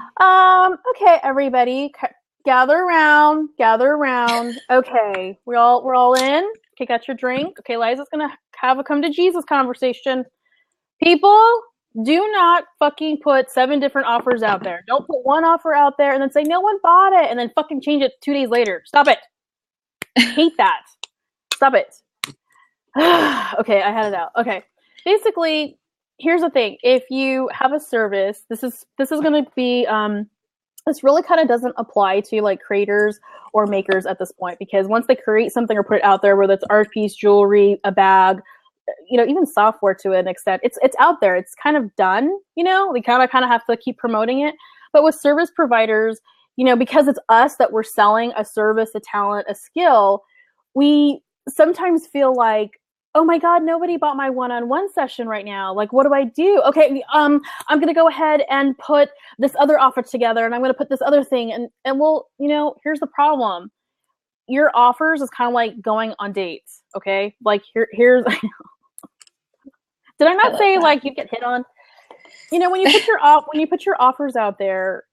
Okay, everybody, gather around. Okay, we're all in. Okay, got your drink. Okay, Liza's gonna have a come to Jesus conversation. People, do not fucking put 7 different offers out there. Don't put one offer out there and then say no one bought it and then fucking change it 2 days later. Stop it. I hate that. Stop it. Okay, I had it out. Okay. Basically, here's the thing. If you have a service, this is going to be this really kind of doesn't apply to like creators or makers at this point, because once they create something or put it out there, whether it's art piece, jewelry, a bag, even software to an extent, it's out there. It's kind of done. We kind of have to keep promoting it. But with service providers, because it's us that we're selling a service, a talent, a skill, we sometimes feel like, oh my God, nobody bought my one-on-one session right now. Like, what do I do? Okay, I'm going to go ahead and put this other offer together, and I'm going to put this other thing. And well, here's the problem. Your offers is kind of like going on dates, okay? Like, here's... Did I not say, like, you get hit on? When you put your offers out there,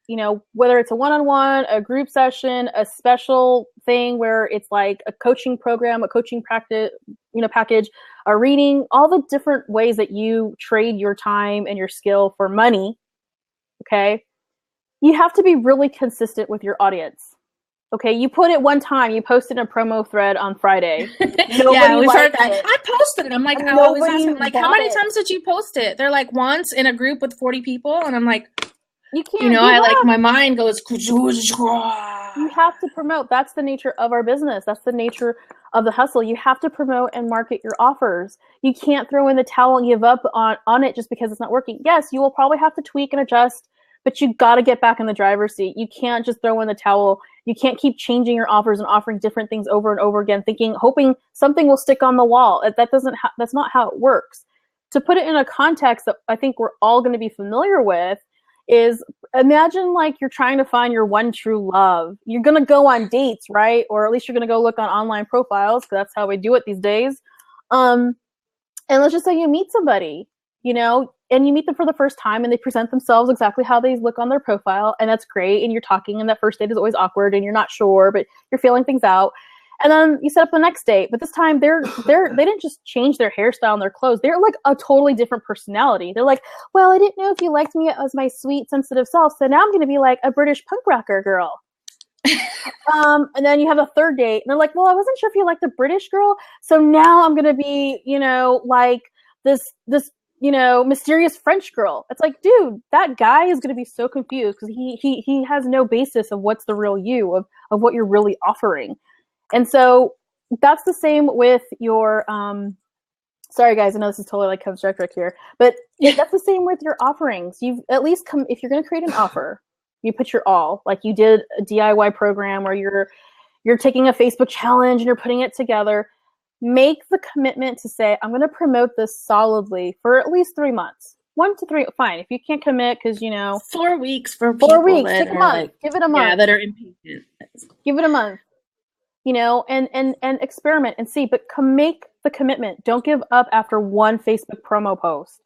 whether it's a one-on-one, a group session, a special thing where it's like a coaching program, a coaching practice, package, a reading, all the different ways that you trade your time and your skill for money, okay? You have to be really consistent with your audience. Okay, you put it one time, you posted a promo thread on Friday. Yeah, we heard that. I posted it. I'm like, I always ask them, like, how many times did you post it? They're like, once in a group with 40 people. And I'm like, you can't like, my mind goes. You have to promote. That's the nature of our business. That's the nature of the hustle. You have to promote and market your offers. You can't throw in the towel and give up on it just because it's not working. Yes, you will probably have to tweak and adjust, but you got to get back in the driver's seat. You can't just throw in the towel. You can't keep changing your offers and offering different things over and over again, hoping something will stick on the wall. That's not how it works. To put it in a context that I think we're all going to be familiar with is, imagine like you're trying to find your one true love. You're going to go on dates, right? Or at least you're going to go look on online profiles, because that's how we do it these days. And let's just say you meet somebody, and you meet them for the first time and they present themselves exactly how they look on their profile, and that's great, and you're talking, and that first date is always awkward and you're not sure, but you're feeling things out. And then you set up the next date, but this time they didn't just change their hairstyle and their clothes. They're like a totally different personality. They're like, well, I didn't know if you liked me as my sweet, sensitive self, so now I'm going to be like a British punk rocker girl. And then you have a third date, and they're like, well, I wasn't sure if you liked the British girl, so now I'm going to be, like this mysterious French girl. It's like, dude, that guy is going to be so confused because he has no basis of what's the real you, of what you're really offering. And so that's the same with your, sorry guys, I know this is totally like constructive here, but that's the same with your offerings. You've at least if you're going to create an offer, you put your all, like you did a DIY program where you're taking a Facebook challenge and you're putting it together. Make the commitment to say, I'm going to promote this solidly for at least 3 months. 1 to 3, fine. If you can't commit, because 4 weeks for 4 weeks, take a month, give it a month. Yeah, that are impatient. Give it a month. And experiment and see, but make the commitment. Don't give up after one Facebook promo post,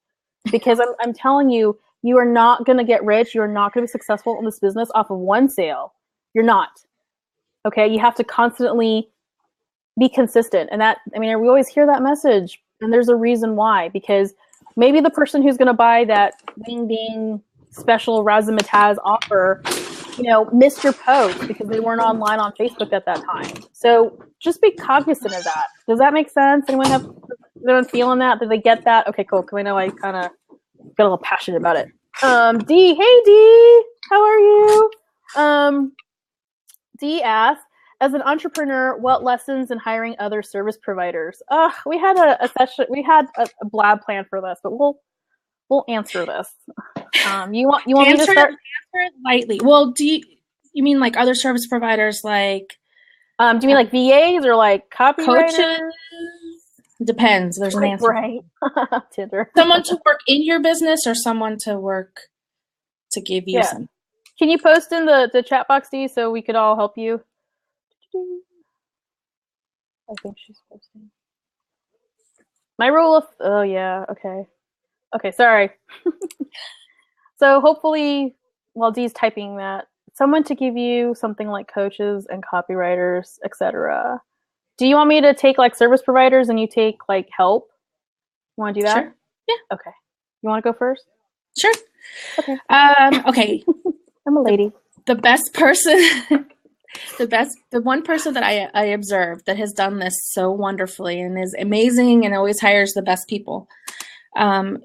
because I'm telling you, you are not going to get rich. You're not going to be successful in this business off of one sale. You're not. Okay. You have to constantly be consistent. And we always hear that message, and there's a reason why, because maybe the person who's going to buy that Wing Ding special razzmatazz offer, missed your post because they weren't online on Facebook at that time. So just be cognizant of that. Does that make sense? Anyone feeling that? Did they get that? Okay, cool. Because I know I kind of got a little passionate about it. D, hey D, how are you? D asked, as an entrepreneur, what lessons in hiring other service providers? We had a session. We had a blab plan for this, but we'll answer this. You want me to start? Answer it lightly. Well, do you mean like other service providers, like? Do you mean like VAs or like copywriters? Coaches? Depends. There's an answer. Right. Tinder. Someone to work in your business or someone to work to give you some. Can you post in the chat box, D, so we could all help you? I think she's posting. My rule of... Oh, yeah. Okay. Okay, sorry. So hopefully while Dee's typing that, someone to give you something like coaches and copywriters, etc. Do you want me to take like service providers and you take like help? You want to do that? Sure. Yeah. Okay. You want to go first? Sure. Okay. Okay. I'm a lady. The best person, the one person that I observed that has done this so wonderfully and is amazing and always hires the best people, or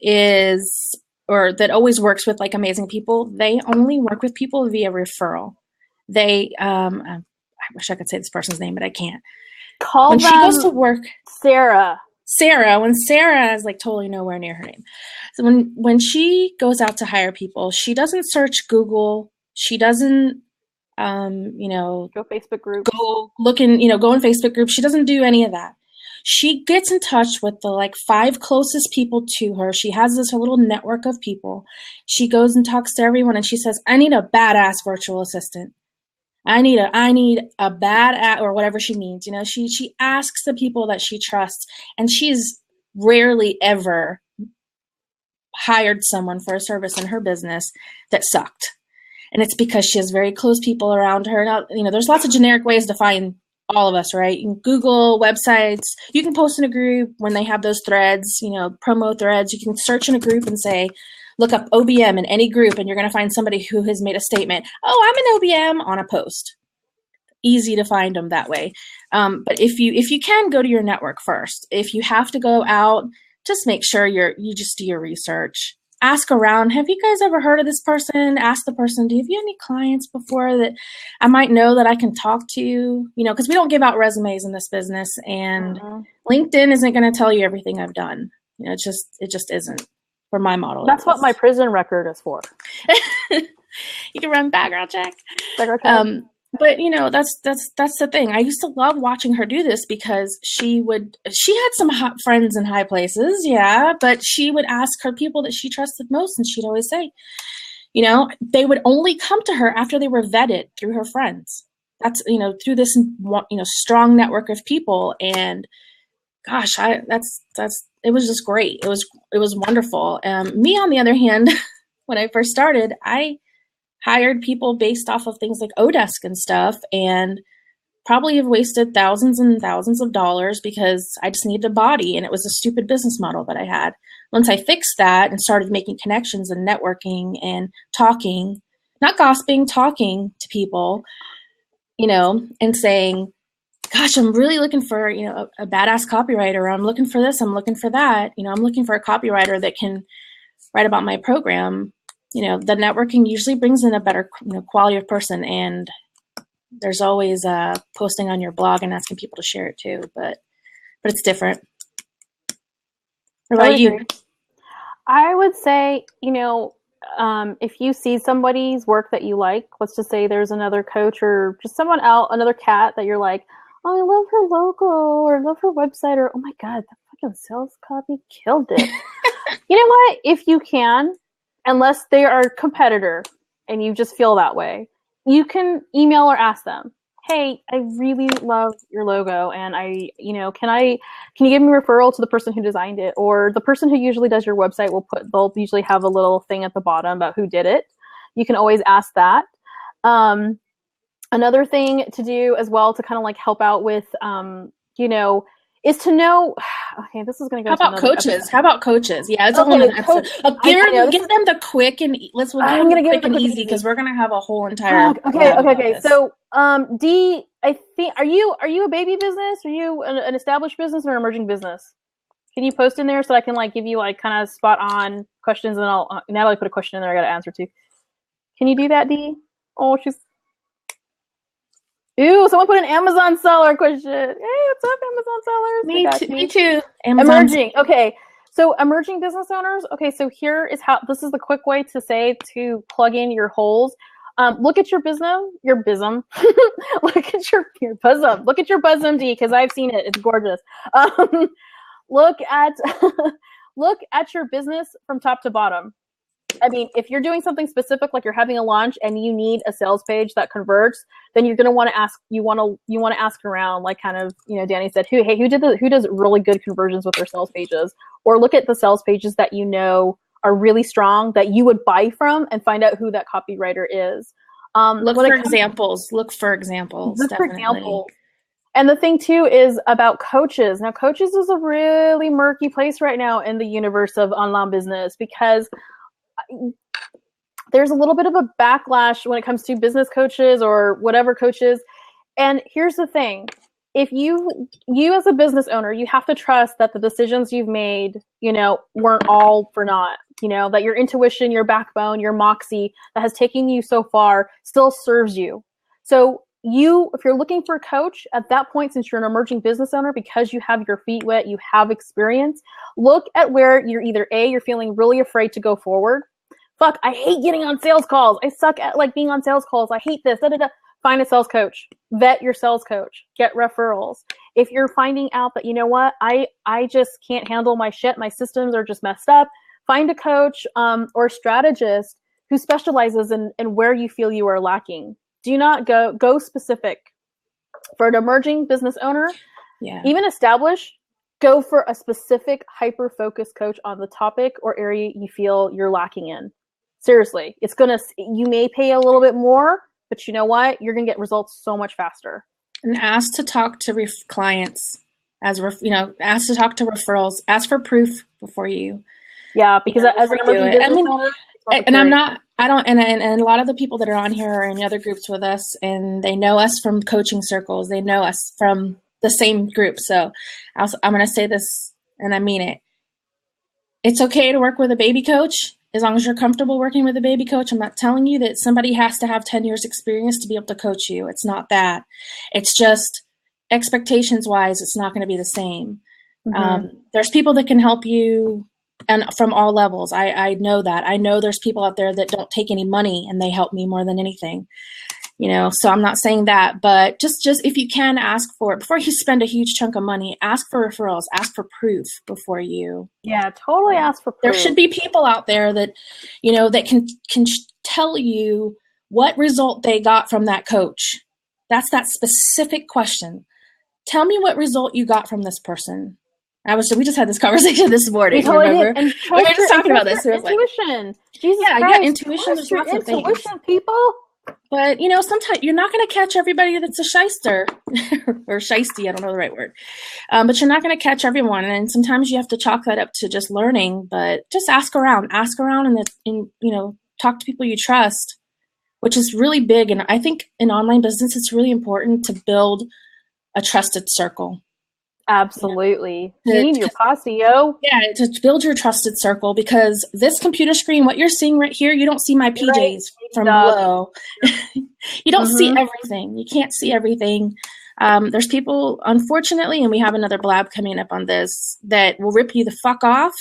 that always works with like amazing people. They only work with people via referral. They, I wish I could say this person's name, but I can't. When she goes to work, Sarah, when Sarah is like totally nowhere near her name. So when she goes out to hire people, she doesn't search Google. She doesn't, go Facebook group, go in Facebook groups. She doesn't do any of that. She gets in touch with the like 5 closest people to her. She has this little network of people. She goes and talks to everyone and she says, I need a badass virtual assistant. I need a bad or whatever she means. She asks the people that she trusts, and she's rarely ever hired someone for a service in her business that sucked. And it's because she has very close people around her. Now, there's lots of generic ways to find all of us, right? You can Google websites. You can post in a group when they have those threads, promo threads. You can search in a group and say, look up OBM in any group, and you're going to find somebody who has made a statement. Oh, I'm an OBM on a post. Easy to find them that way. But if you can, go to your network first. If you have to go out, just make sure you just do your research. Ask around. Have you guys ever heard of this person? Ask the person, do you have any clients before that I might know that I can talk to? Because we don't give out resumes in this business, and LinkedIn isn't going to tell you everything I've done. It just isn't for my model. That's what my prison record is for. You can run background check. But that's the thing. I used to love watching her do this because she had some hot friends in high places, yeah, but she would ask her people that she trusted most, and she'd always say, they would only come to her after they were vetted through her friends. That's, through this, strong network of people. And gosh, it was just great. It was wonderful. Me, on the other hand, when I first started, I hired people based off of things like Odesk and stuff, and probably have wasted thousands and thousands of dollars because I just needed a body, and it was a stupid business model that I had. Once I fixed that and started making connections and networking and talking, not gossiping, talking to people, and saying, gosh, I'm really looking for, a badass copywriter. I'm looking for this. I'm looking for that. I'm looking for a copywriter that can write about my program. The networking usually brings in a better quality of person, and there's always posting on your blog and asking people to share it too, but it's different. What about you? I would say, if you see somebody's work that you like, let's just say there's another coach or just someone else, another cat that you're like, oh, I love her logo, or I love her website, or oh my God, the fucking sales copy killed it. You know what? If you can, unless they are a competitor and you just feel that way, you can email or ask them, hey, I really love your logo, and can you give me a referral to the person who designed it? Or the person who usually does your website they'll usually have a little thing at the bottom about who did it. You can always ask that. Another thing to do as well to kind of like help out with, is to know, okay, this is going to go How about coaches? Yeah, it's okay, give them the quick and I'm going to give them easy because we're going to have a whole entire. Okay. So, Dee, I think, are you a baby business? Are you an established business or an emerging business? Can you post in there so I can like give you like kind of spot on questions, and I'll Natalie put a question in there I got to answer to. Can you do that, Dee? Oh, Ew, someone put an Amazon seller question. Hey, what's up, Amazon sellers? Me too. Emerging. Okay. So emerging business owners. Okay. So this is the quick way to plug in your holes. Look at your bosom. Look at your bosom. Look at your bosom, D, because I've seen it. It's gorgeous. Look at your business from top to bottom. I mean, if you're doing something specific, like you're having a launch and you need a sales page that converts, then you're going to want to ask. You want to ask around, like kind of, Danny said, who does really good conversions with their sales pages, or look at the sales pages that are really strong that you would buy from, and find out who that copywriter is. Look for examples. Look for examples. And the thing too is about coaches. Now, coaches is a really murky place right now in the universe of online business, because there's a little bit of a backlash when it comes to business coaches or whatever coaches. And here's the thing. If you as a business owner, you have to trust that the decisions you've made, weren't all for naught, that your intuition, your backbone, your moxie that has taken you so far still serves you. So if you're looking for a coach at that point, since you're an emerging business owner, because you have your feet wet, you have experience, look at where you're either you're feeling really afraid to go forward. Fuck, I hate getting on sales calls. I suck at being on sales calls. I hate this. Find a sales coach. Vet your sales coach. Get referrals. If you're finding out that, I just can't handle my shit, my systems are just messed up, find a coach or strategist who specializes in where you feel you are lacking. Do not go specific. For an emerging business owner, even established, go for a specific hyper-focused coach on the topic or area you feel you're lacking in. Seriously, you may pay a little bit more, but you know what? You're going to get results so much faster. And ask to talk to clients, ask to talk to referrals, ask for proof before you. Yeah, because as an emerging business owner, and a lot of the people that are on here are in other groups with us, and they know us from coaching circles. They know us from the same group. So I'm going to say this, and I mean it. It's okay to work with a baby coach as long as you're comfortable working with a baby coach. I'm not telling you that somebody has to have 10 years experience to be able to coach you. It's not that. It's just expectations wise, it's not going to be the same. Mm-hmm. There's people that can help you, and from all levels. I know that. I know there's people out there that don't take any money and they help me more than anything. So I'm not saying that, but just if you can, ask for it before you spend a huge chunk of money. Ask for referrals, ask for proof before you. Yeah, totally ask for proof. There should be people out there that, that can tell you what result they got from that coach. That's that specific question. Tell me what result you got from this person. We just had this conversation this morning. Remember? And we were just talking about this. Intuition. Jesus Christ. Intuition. There's lots of things. Intuition, people. But, sometimes you're not going to catch everybody that's a shyster or shysty. I don't know the right word. But you're not going to catch everyone. And sometimes you have to chalk that up to just learning. But just ask around and talk to people you trust, which is really big. And I think in online business, it's really important to build a trusted circle. Absolutely. You need your posse, yo. Yeah, to build your trusted circle, because this computer screen, what you're seeing right here, you don't see my PJs from below. You don't see everything. You can't see everything. There's people, unfortunately, and we have another blab coming up on this, that will rip you the fuck off.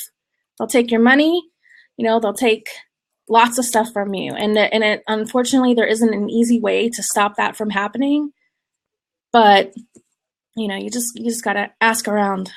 They'll take your money. They'll take lots of stuff from you. And unfortunately, there isn't an easy way to stop that from happening. But you just gotta ask around.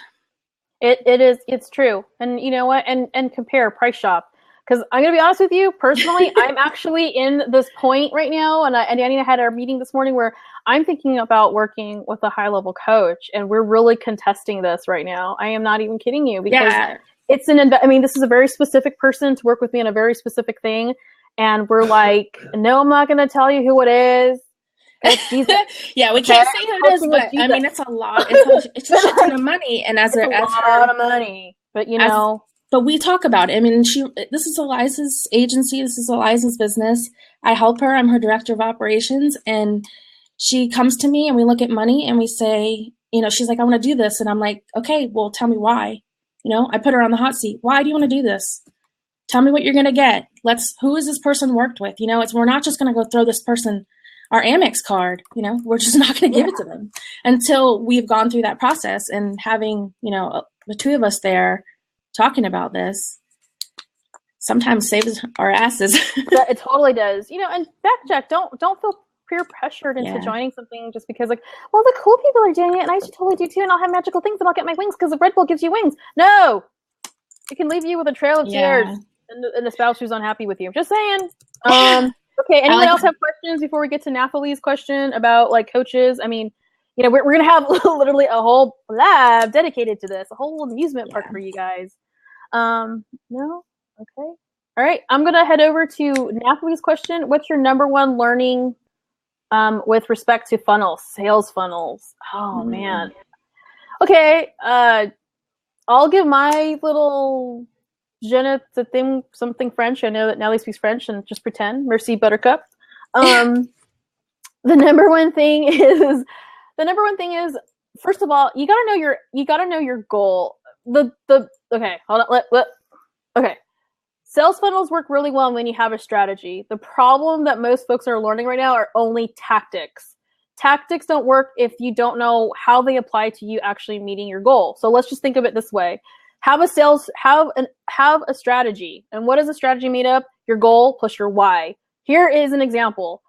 It's true. And you know what? And compare, price shop. Because I'm gonna be honest with you, personally, I'm actually in this point right now, and Annie and I had our meeting this morning where I'm thinking about working with a high level coach, and we're really contesting this right now. I am not even kidding you, because it's this is a very specific person to work with me on a very specific thing, and we're like, no, I'm not gonna tell you who it is. Yeah, we can't say who it is, but it's a lot. It's a shit ton of money, and a lot of money. But but we talk about it. This is Eliza's agency. This is Eliza's business. I help her. I'm her director of operations, and she comes to me, and we look at money, and we say, she's like, I want to do this, and I'm like, okay, well, tell me why. I put her on the hot seat. Why do you want to do this? Tell me what you're going to get. Who is this person worked with? We're not just going to go throw this person our Amex card, we're just not going to give it to them until we've gone through that process. And having, the two of us there talking about this sometimes saves our asses. It totally does. And back check, don't feel peer pressured into joining something just because the cool people are doing it and I should totally do too, and I'll have magical things and I'll get my wings because the Red Bull gives you wings. No, it can leave you with a trail of tears and a spouse who's unhappy with you. Just saying. Okay, anyone else have questions before we get to Nathalie's question about coaches? We're going to have literally a whole lab dedicated to this, a whole amusement park for you guys. No? Okay. All right. I'm going to head over to Natalie's question. What's your number one learning with respect to funnels, sales funnels? Oh, man. Okay. I'll give my little je ne sais thing, something French. I know that Natalie speaks French, and just pretend. Merci, Buttercup. The number one thing is, first of all, you gotta know your goal. Okay, hold on. Okay. Sales funnels work really well when you have a strategy. The problem that most folks are learning right now are only tactics. Tactics don't work if you don't know how they apply to you actually meeting your goal. So let's just think of it this way. Have a strategy. And what is a strategy made up? Your goal plus your why. Here is an example.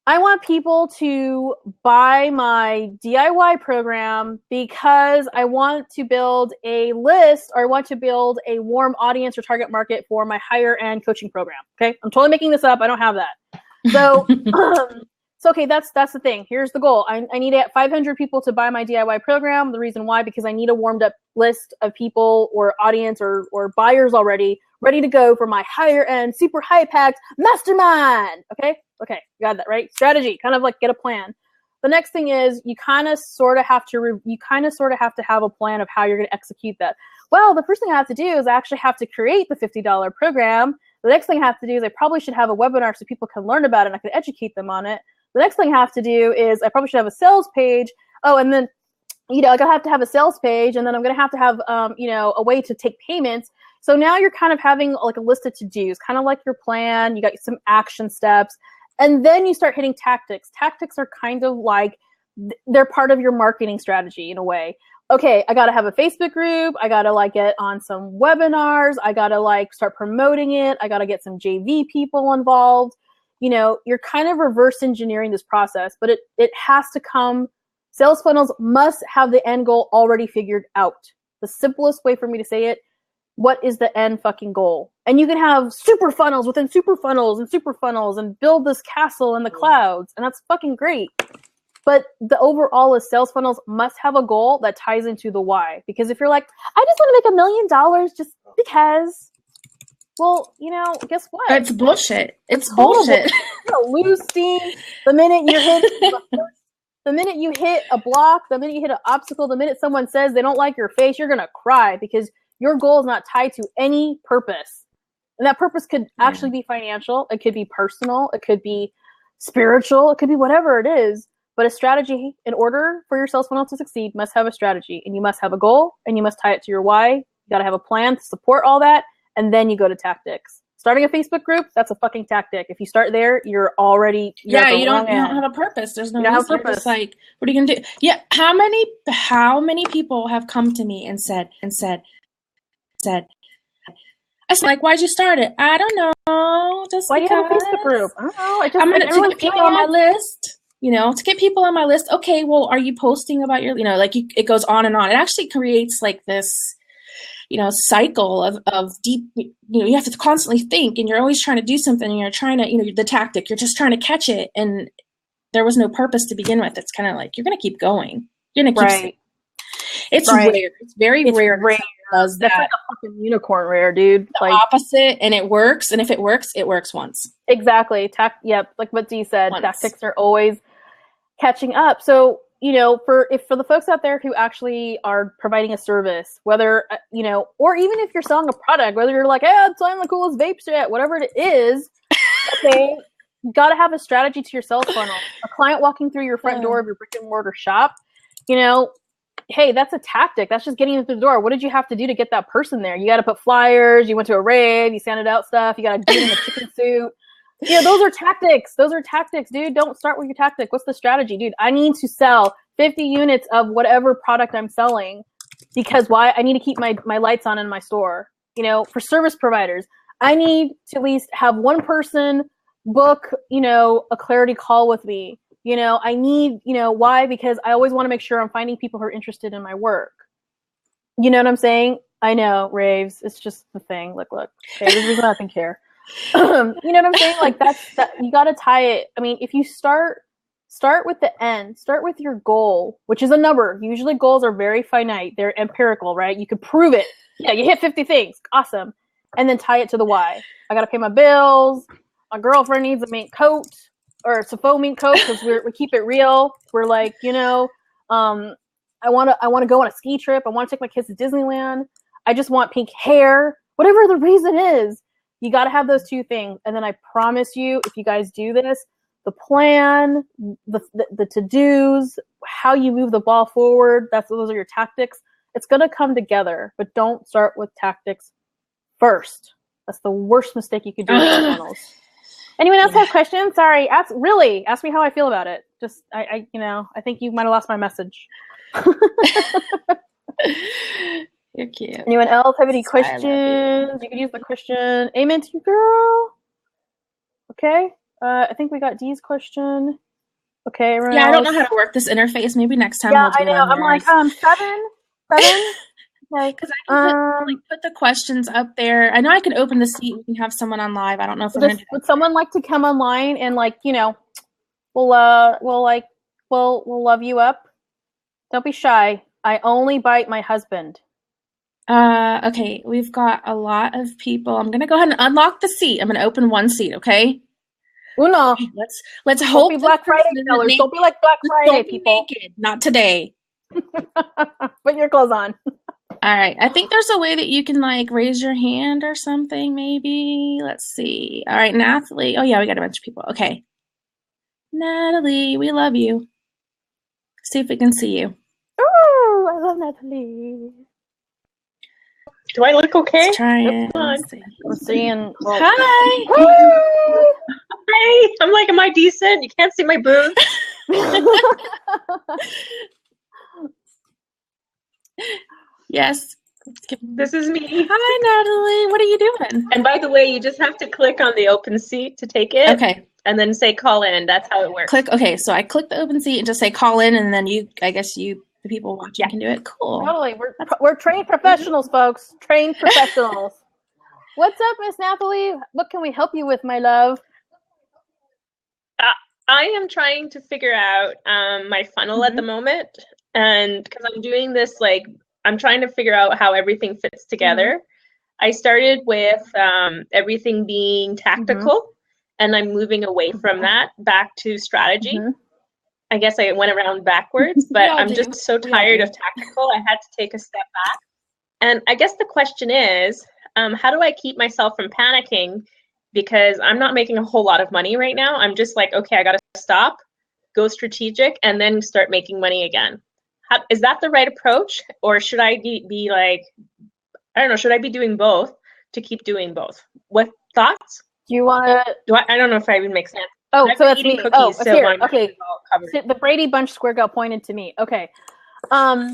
I want people to buy my DIY program because I want to build a list, or I want to build a warm audience or target market for my higher end coaching program. Okay. I'm totally making this up. I don't have that. So, okay, that's the thing. Here's the goal. I need 500 people to buy my DIY program. The reason why, because I need a warmed up list of people or audience or buyers already ready to go for my higher end, super high packed mastermind. Okay, you got that right. Strategy, kind of like get a plan. The next thing is you kind of sort of have to have a plan of how you're going to execute that. Well, the first thing I have to do is I actually have to create the $50 program. The next thing I have to do is I probably should have a webinar so people can learn about it and I can educate them on it. The next thing I have to do is I probably should have a sales page. Oh, and then, I'm going to have to have a sales page, and then I'm going to have a way to take payments. So now you're kind of having like a list of to-dos, kind of like your plan. You got some action steps, and then you start hitting tactics. Tactics are kind of like, they're part of your marketing strategy in a way. Okay, I got to have a Facebook group. I got to get on some webinars. I got to start promoting it. I got to get some JV people involved. You're kind of reverse engineering this process, but it has to come. Sales funnels must have the end goal already figured out. The simplest way for me to say it, what is the end fucking goal? And you can have super funnels within super funnels and super funnels and build this castle in the clouds, and that's fucking great. But the overall is sales funnels must have a goal that ties into the why. Because if you're like, I just want to make $1 million just because, well, guess what? It's bullshit. It's bullshit. You're gonna lose steam the minute you hit a block, the minute you hit an obstacle, the minute someone says they don't like your face, you're gonna cry because your goal is not tied to any purpose. And that purpose could actually be financial. It could be personal. It could be spiritual. It could be whatever it is. But a strategy, in order for your sales funnel to succeed, must have a strategy. And you must have a goal, and you must tie it to your why. You got to have a plan to support all that. And then you go to tactics. Starting a Facebook group, that's a fucking tactic. If you start there, you're already... you don't have a purpose. There's no reason. You're just like, what are you going to do? Yeah, how many people have come to me and said, I said, like, why'd you start it? I don't know. Just why do you have a Facebook group? I don't know. I'm going to get people on my list. To get people on my list. Okay, well, are you posting about your, it goes on and on. It actually creates like this, cycle of deep, you have to constantly think, and you're always trying to do something, and you're trying to, the tactic, you're just trying to catch it. And there was no purpose to begin with. It's kind of like, you're going to keep going. You're going to keep. Right. It's rare. It's very rare. That's like a fucking unicorn rare, dude. The opposite, and it works. And if it works once. Exactly. Yep. Like what Dee said, tactics are always catching up. So, for the folks out there who actually are providing a service, whether, or even if you're selling a product, whether you're like, hey, I'm selling the coolest vape shit, whatever it is, okay, you got to have a strategy to your sales funnel. A client walking through your front door of your brick and mortar shop, hey, that's a tactic. That's just getting into the door. What did you have to do to get that person there? You got to put flyers. You went to a rave. You sanded out stuff. You got to get in a chicken suit. Those are tactics. Those are tactics, dude. Don't start with your tactic. What's the strategy, dude? I need to sell 50 units of whatever product I'm selling because why? I need to keep my lights on in my store. For service providers, I need to at least have one person book, a clarity call with me. I need, why? Because I always want to make sure I'm finding people who are interested in my work. You know what I'm saying? I know, raves. It's just the thing. Look. Okay, there's a reason I can care. You know what I'm saying? Like that you got to tie it. I mean, if you start Start with the end. Start with your goal, which is a number. Usually goals are very finite. They're empirical, right? You could prove it. Yeah, you hit 50 things. Awesome. And then tie it to the why. I got to pay my bills. My girlfriend needs a mink coat or it's a faux mink coat because we keep it real. We're like, I want to go on a ski trip. I want to take my kids to Disneyland. I just want pink hair. Whatever the reason is, you got to have those two things. And then I promise you, if you guys do this, the plan, the to-dos, how you move the ball forward, those are your tactics. It's going to come together, but don't start with tactics first. That's the worst mistake you could do with funnels. Anyone else have questions? Sorry, ask me how I feel about it. Just I think you might have lost my message. You're cute. Anyone else have any questions? You can use the question. Amen to you, girl. Okay. I think we got Dee's question. Okay. Yeah, I don't know how to work this interface. Maybe next time. Yeah, I know. I'm like, 7. Because I can put the questions up there. I know I could open the seat. We can have someone on live. I don't know if would someone like to come online and we'll love you up. Don't be shy. I only bite my husband. Okay, we've got a lot of people. I'm gonna go ahead and unlock the seat. I'm gonna open one seat. Okay. Uno. Let's hope. Don't be Black Friday sellers. Don't be like Black Friday people. Naked. Not today. Put your clothes on. All right. I think there's a way that you can raise your hand or something. Maybe. Let's see. All right, Natalie. Oh yeah, we got a bunch of people. Okay. Natalie, we love you. See if we can see you. Oh, I love Natalie. Do I look okay? Let's try it. I'm seeing. Hi. Hi. I'm like, am I decent? You can't see my boobs. Yes. This is me. Hi, Natalie. What are you doing? And by the way, you just have to click on the open seat to take it. Okay. And then say call in. That's how it works. Okay, so I click the open seat and just say call in, and then the people watching can do it. Cool. Totally. We're trained professionals, folks. Trained professionals. What's up, Miss Natalie? What can we help you with, my love? I am trying to figure out my funnel at the moment. And because I'm doing this, I'm trying to figure out how everything fits together. I started with everything being tactical. And I'm moving away from that back to strategy. I guess I went around backwards, but I'm just so tired of tactical. I had to take a step back. And I guess the question is, how do I keep myself from panicking? Because I'm not making a whole lot of money right now. I'm just like, okay, I got to stop, go strategic, and then start making money again. Is that the right approach? Or should I be I don't know, should I be doing both to keep doing both? What thoughts? Do you want to? I don't know if I even make sense. Oh, so that's me. Cookies, okay. The Brady Bunch square girl pointed to me. Okay. I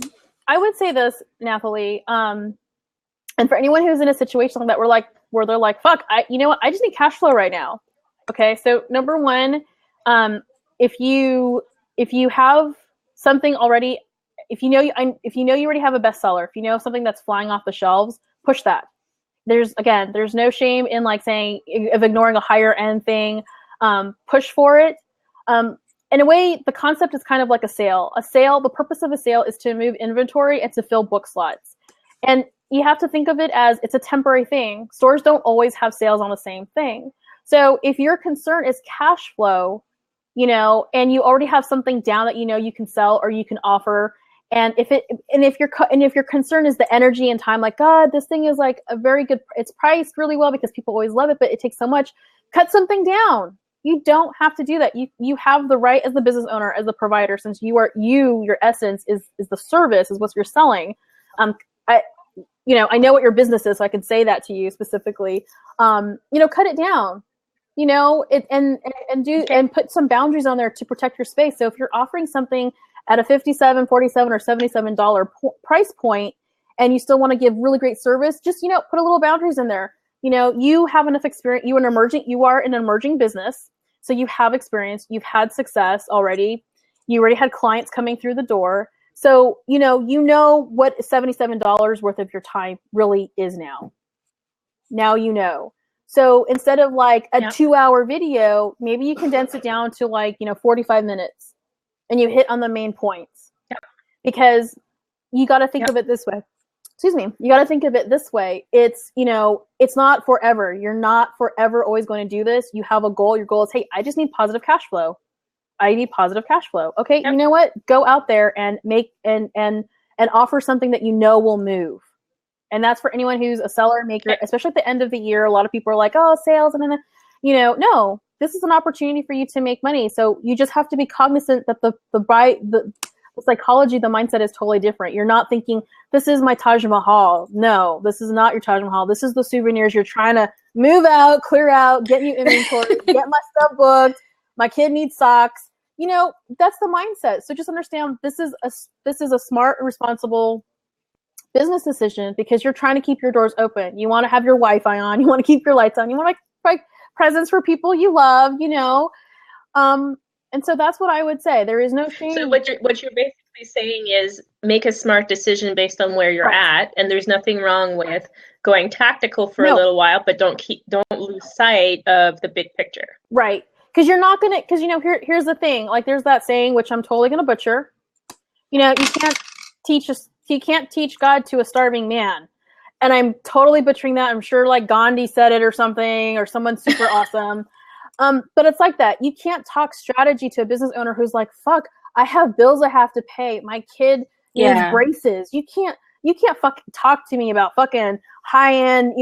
would say this, Natalie. And for anyone who's in a situation like that, where they're like, "Fuck, you know what? I just need cash flow right now." Okay. So number one, if you have something already, if you know you already have a bestseller, if you know something that's flying off the shelves, push that. There's no shame in saying of ignoring a higher end thing. Push for it. In a way, the concept is kind of like a sale. The purpose of a sale is to move inventory and to fill book slots. And you have to think of it as it's a temporary thing. Stores don't always have sales on the same thing. So if your concern is cash flow, and you already have something down that you can sell or you can offer, and if your concern is the energy and time, God, this thing is a very good, it's priced really well because people always love it, but it takes so much. Cut something down. You don't have to do that. You have the right as the business owner, as the provider, since your essence is the service, is what you're selling. I know what your business is, so I can say that to you specifically. Cut it down. And put some boundaries on there to protect your space. So if you're offering something at a $57, $47, or $77 price point, and you still want to give really great service, just put a little boundaries in there. You have enough experience. You are an emerging business, so you have experience. You've had success already. You already had clients coming through the door. So you know what $77 worth of your time really is now. Now you know. So instead of like a 2-hour video, maybe you condense it down to like, 45 minutes and you hit on the main points. Because you got to think of it this way. Excuse me. You got to think of it this way. It's, it's not forever. You're not forever always going to do this. You have a goal. Your goal is, hey, I just need positive cash flow. I need positive cash flow. Okay. You know what? Go out there and make and offer something that will move. And that's for anyone who's a seller, maker, especially at the end of the year. A lot of people are like, oh, sales. And then, no, this is an opportunity for you to make money. So you just have to be cognizant that the psychology, the mindset is totally different. You're not thinking, this is my Taj Mahal. No, this is not your Taj Mahal. This is the souvenirs you're trying to move out, clear out, get new inventory, get my stuff booked. My kid needs socks. That's the mindset. So just understand this is a smart, responsible business decision because you're trying to keep your doors open. You want to have your Wi-Fi on. You want to keep your lights on. You want to make presents for people you love, and so that's what I would say. There is no shame. So what you're basically saying is make a smart decision based on where you're at, and there's nothing wrong with going tactical for a little while, but don't lose sight of the big picture. Right. Because you're not going to, because, here's the thing. Like there's that saying, which I'm totally going to butcher. You can't teach God to a starving man. And I'm totally butchering that. I'm sure like Gandhi said it or something, or someone super awesome. But it's like that. You can't talk strategy to a business owner who's like, fuck, I have bills I have to pay. My kid needs braces. You can't fucking talk to me about fucking high end,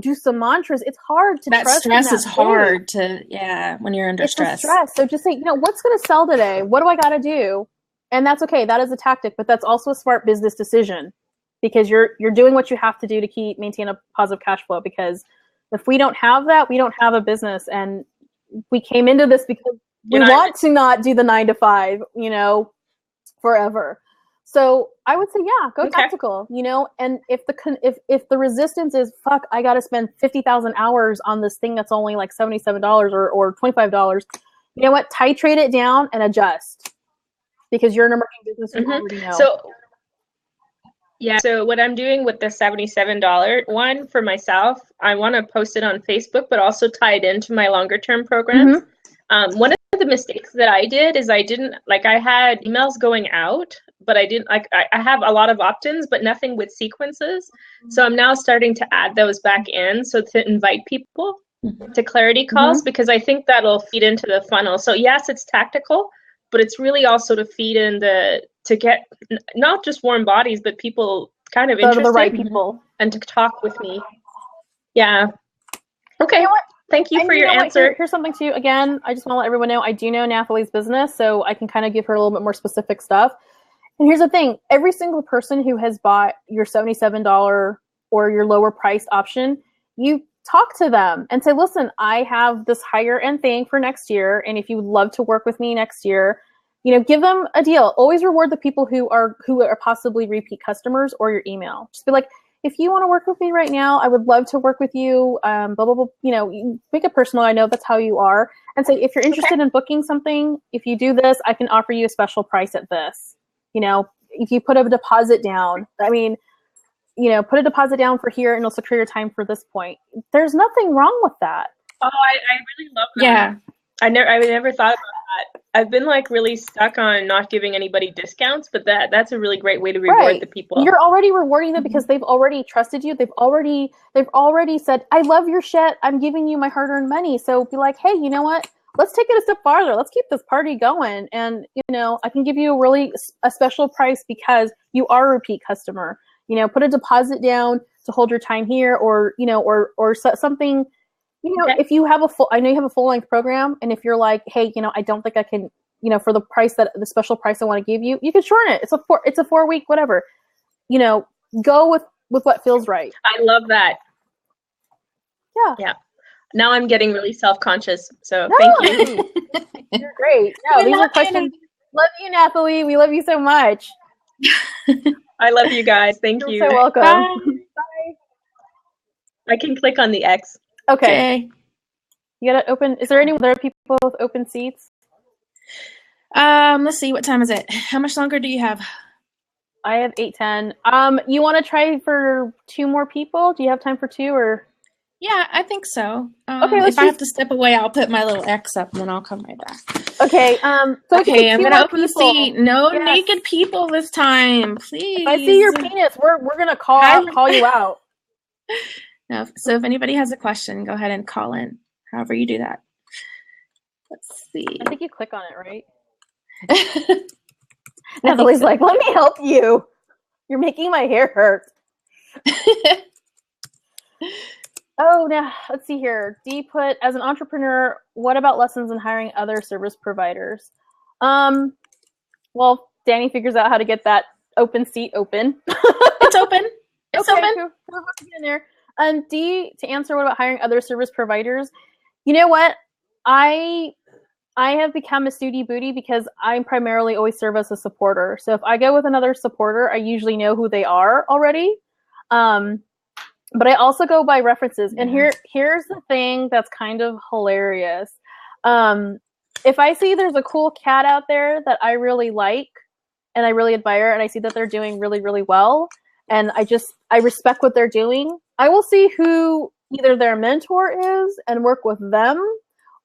do some mantras. It's hard to trust. Stress is hard when you're under stress. So just say, what's going to sell today? What do I got to do? And that's okay. That is a tactic, but that's also a smart business decision because you're doing what you have to do to maintain a positive cash flow. Because if we don't have that, we don't have a business. And we came into this because we want to not do the 9 to 5, forever. So I would say, go tactical, and if the resistance is, fuck, I got to spend 50,000 hours on this thing that's only like $77 or $25, you know what? Titrate it down and adjust because you're an emerging business. You already know. So what I'm doing with the $77 one for myself, I want to post it on Facebook, but also tie it into my longer term programs. One of the mistakes that I did is I had emails going out, but I didn't I have a lot of opt-ins, but nothing with sequences. So I'm now starting to add those back in. So to invite people to clarity calls, because I think that'll feed into the funnel. So yes, it's tactical, but it's really also to feed in to get not just warm bodies, but people kind of interested, the right people, and to talk with me. Yeah. Okay. You know what? Thank you for your answer. Here's something too. Again, I just want to let everyone know I do know Nathalie's business, so I can kind of give her a little bit more specific stuff. And here's the thing. Every single person who has bought your $77 or your lower priced option, you talk to them and say, listen, I have this higher end thing for next year. And if you would love to work with me next year, give them a deal. Always reward the people who are possibly repeat customers or your email. Just be like, if you want to work with me right now, I would love to work with you. Blah, blah, blah. You make it personal. I know that's how you are. And say, if you're interested in booking something, if you do this, I can offer you a special price at this. If you put a deposit down, put a deposit down for here and it'll secure your time for this point. There's nothing wrong with that. Oh, I really love that. Yeah. I never thought about that. I've been really stuck on not giving anybody discounts, but that's a really great way to reward the people. You're already rewarding them because they've already trusted you. They've already said, I love your shit. I'm giving you my hard-earned money. So be like, hey, you know what? Let's take it a step farther. Let's keep this party going. And, I can give you a special price because you are a repeat customer. Put a deposit down to hold your time here or something. If you have I know you have a full length program, and if you're like, hey, I don't think I can, for the special price I want to give you, you can shorten it. It's a 4 week, whatever, go with what feels right. I love that. Yeah. Yeah. Now I'm getting really self-conscious. So thank you. You're great. No, these are questions. Love you, Nathalie. We love you so much. I love you guys. Thank you. You're so welcome. Bye. I can click on the X. Okay. You gotta open. Is there any other people with open seats? Let's see. What time is it? How much longer do you have? I have 8:10. You want to try for 2 more people? Do you have time for 2 or? Yeah, I think so. Okay, if I have to step away, I'll put my little X up and then I'll come right back. Okay. So okay, I'm gonna open the people. seat. No naked people this time, please. If I see your penis, we're gonna call you out. No, so if anybody has a question, go ahead and call in. However you do that. Let's see. I think you click on it, right? Natalie's like, let me help you. You're making my hair hurt. Oh, now let's see here. D put, as an entrepreneur, what about lessons in hiring other service providers? Well, Danny figures out how to get that open seat open. It's open. It's okay, open. Cool. Get in there. And D, to answer, what about hiring other service providers? You know what? I have become a Sooty Booty because I primarily always serve as a supporter. So if I go with another supporter, I usually know who they are already. But I also go by references. And here's the thing that's kind of hilarious. If I see there's a cool cat out there that I really like and I really admire, and I see that they're doing really, really well, and I respect what they're doing, I will see who either their mentor is and work with them,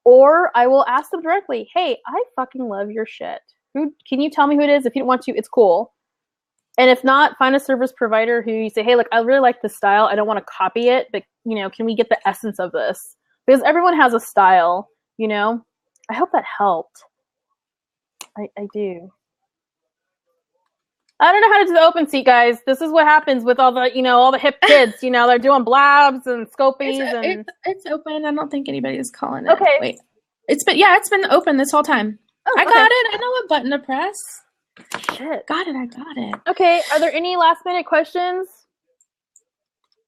or I will ask them directly, hey, I fucking love your shit. Can you tell me who it is? If you don't want to, it's cool. And if not, find a service provider who you say, hey, look, I really like this style. I don't want to copy it, but, can we get the essence of this? Because everyone has a style, I hope that helped. I do. I don't know how to do the open seat, guys. This is what happens with all the hip kids. They're doing blabs and scopies it's open. I don't think anybody is calling it. Okay. Wait. It's been open this whole time. Oh, I got it. I know what button to press. Shit. Got it. I got it. Okay. Are there any last minute questions?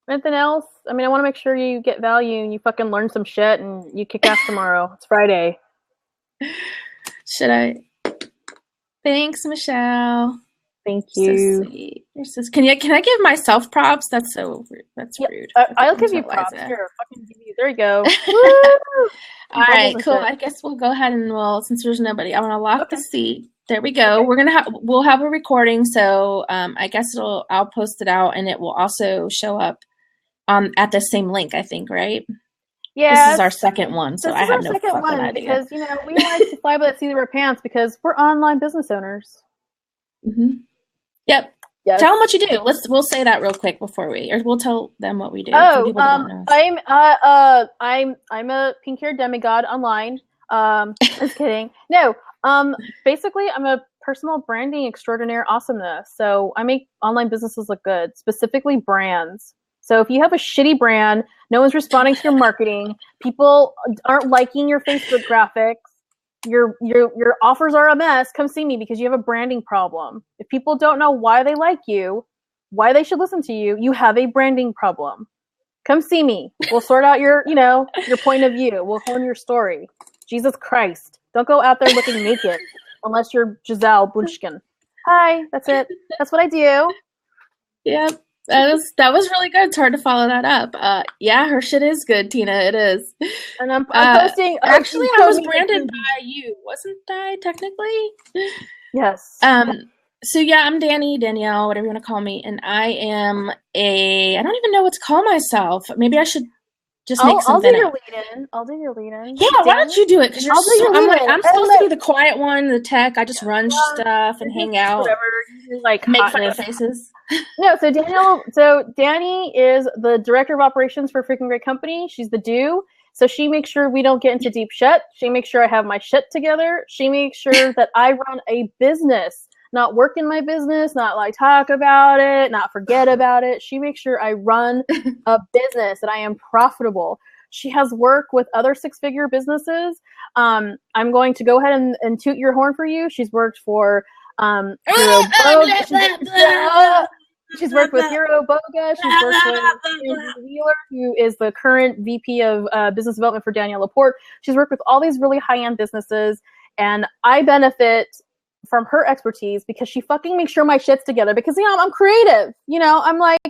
Anything else? I mean, I want to make sure you get value and you fucking learn some shit and you kick ass tomorrow. It's Friday. Should I? Thanks, Michelle. Thank you. So sweet. Can I give myself props? That's so rude. That's rude. I'll give you props. Here, fucking give you. There you go. All right, cool. I guess we'll go ahead and since there's nobody, I'm gonna lock the seat. There we go. Okay. We'll have a recording, so I guess I'll post it out, and it will also show up at the same link, I think, right? Yeah. This is our second one, so I have no fucking idea. Because we like to fly by the seat of our pants because we're online business owners. Mm-hmm. Yep. Yes. Tell them what you do. We'll say that real quick before we'll tell them what we do. Oh, I'm a pink-haired demigod online. Just kidding. No. Basically, I'm a personal branding extraordinaire awesomeness. So I make online businesses look good, specifically brands. So if you have a shitty brand, no one's responding to your marketing, people aren't liking your Facebook graphics, your offers are a mess, come see me because you have a branding problem. If people don't know why they like you, why they should listen to you, you have a branding problem. Come see me. We'll sort out your point of view. We'll hone your story. Jesus Christ. Don't go out there looking naked unless you're Giselle Bunchkin. Hi, that's it. That's what I do. Yep. That was really good. It's hard to follow that up. Yeah, her shit is good, Tina. It is. And I'm posting. Actually, I was branded by you, wasn't I? Technically. Yes. So yeah, I'm Danielle, whatever you want to call me, and I am I don't even know what to call myself. Maybe I should just make something. I'll do your lead-in. Yeah, why don't you do it? Because I'm supposed to be the quiet one, the tech. I just run stuff and hang out. Whatever. Like make funny faces. No, so Danny is the director of operations for Freaking Great Company. She's the do. So she makes sure we don't get into deep shit. She makes sure I have my shit together. She makes sure that I run a business, not work in my business, not like talk about it, not forget about it. She makes sure I run a business, that I am profitable. She has worked with other six-figure businesses. I'm going to go ahead and toot your horn for you. She's worked for Hero Boga. She's worked with Hero Boga. She's worked with Wheeler, who is the current VP of Business Development for Danielle Laporte. She's worked with all these really high-end businesses, and I benefit from her expertise because she fucking makes sure my shit's together. Because I'm creative. I'm like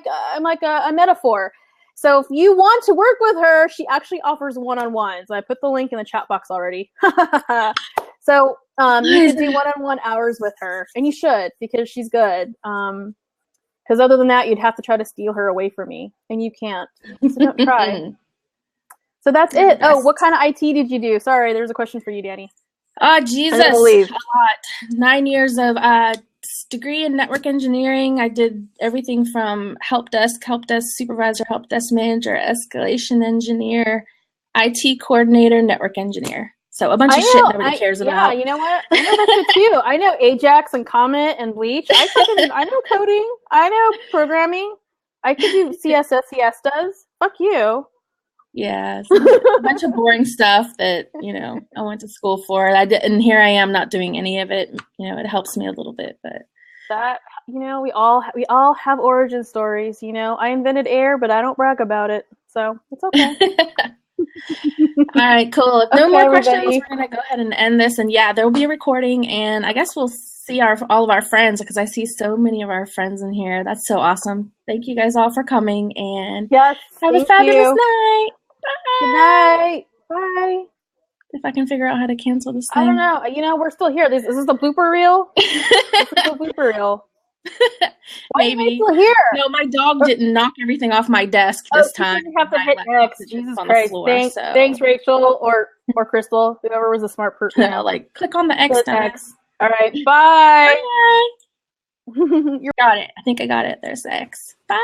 a metaphor. So if you want to work with her, she actually offers one-on-ones. I put the link in the chat box already. So you can do one-on-one hours with her, and you should because she's good. Because other than that, you'd have to try to steal her away from me, and you can't. So don't try. So that's it. Oh, what kind of IT did you do? Sorry, there's a question for you, Danny. Oh, Jesus. A lot. 9 years of degree in network engineering. I did everything from help desk supervisor, help desk manager, escalation engineer, IT coordinator, network engineer. So a bunch of shit nobody cares about. Yeah, you know what? I know that shit too. I know Ajax and Comet and Bleach. I know coding. I know programming. I could do CSS, does. Fuck you. Yeah, a bunch of boring stuff that, I went to school for. And here I am not doing any of it. It helps me a little bit, but that, we all have origin stories. I invented air, but I don't brag about it. So it's okay. All right, cool. If no more questions, we're going to go ahead and end this. And yeah, there will be a recording, and I guess we'll see all of our friends, because I see so many of our friends in here. That's so awesome. Thank you guys all for coming, and yes, have a fabulous night. Bye. Good night. Bye. If I can figure out how to cancel this thing. I don't know. We're still here. Is this the blooper reel? This is the blooper reel. Maybe. Still here? No, my dog didn't knock everything off my desk this time. You have to hit X. Jesus Christ. Thanks, Rachel or Crystal, whoever was a smart person. Click on the X. All right. Bye. You got it. I think I got it. There's the X. Bye.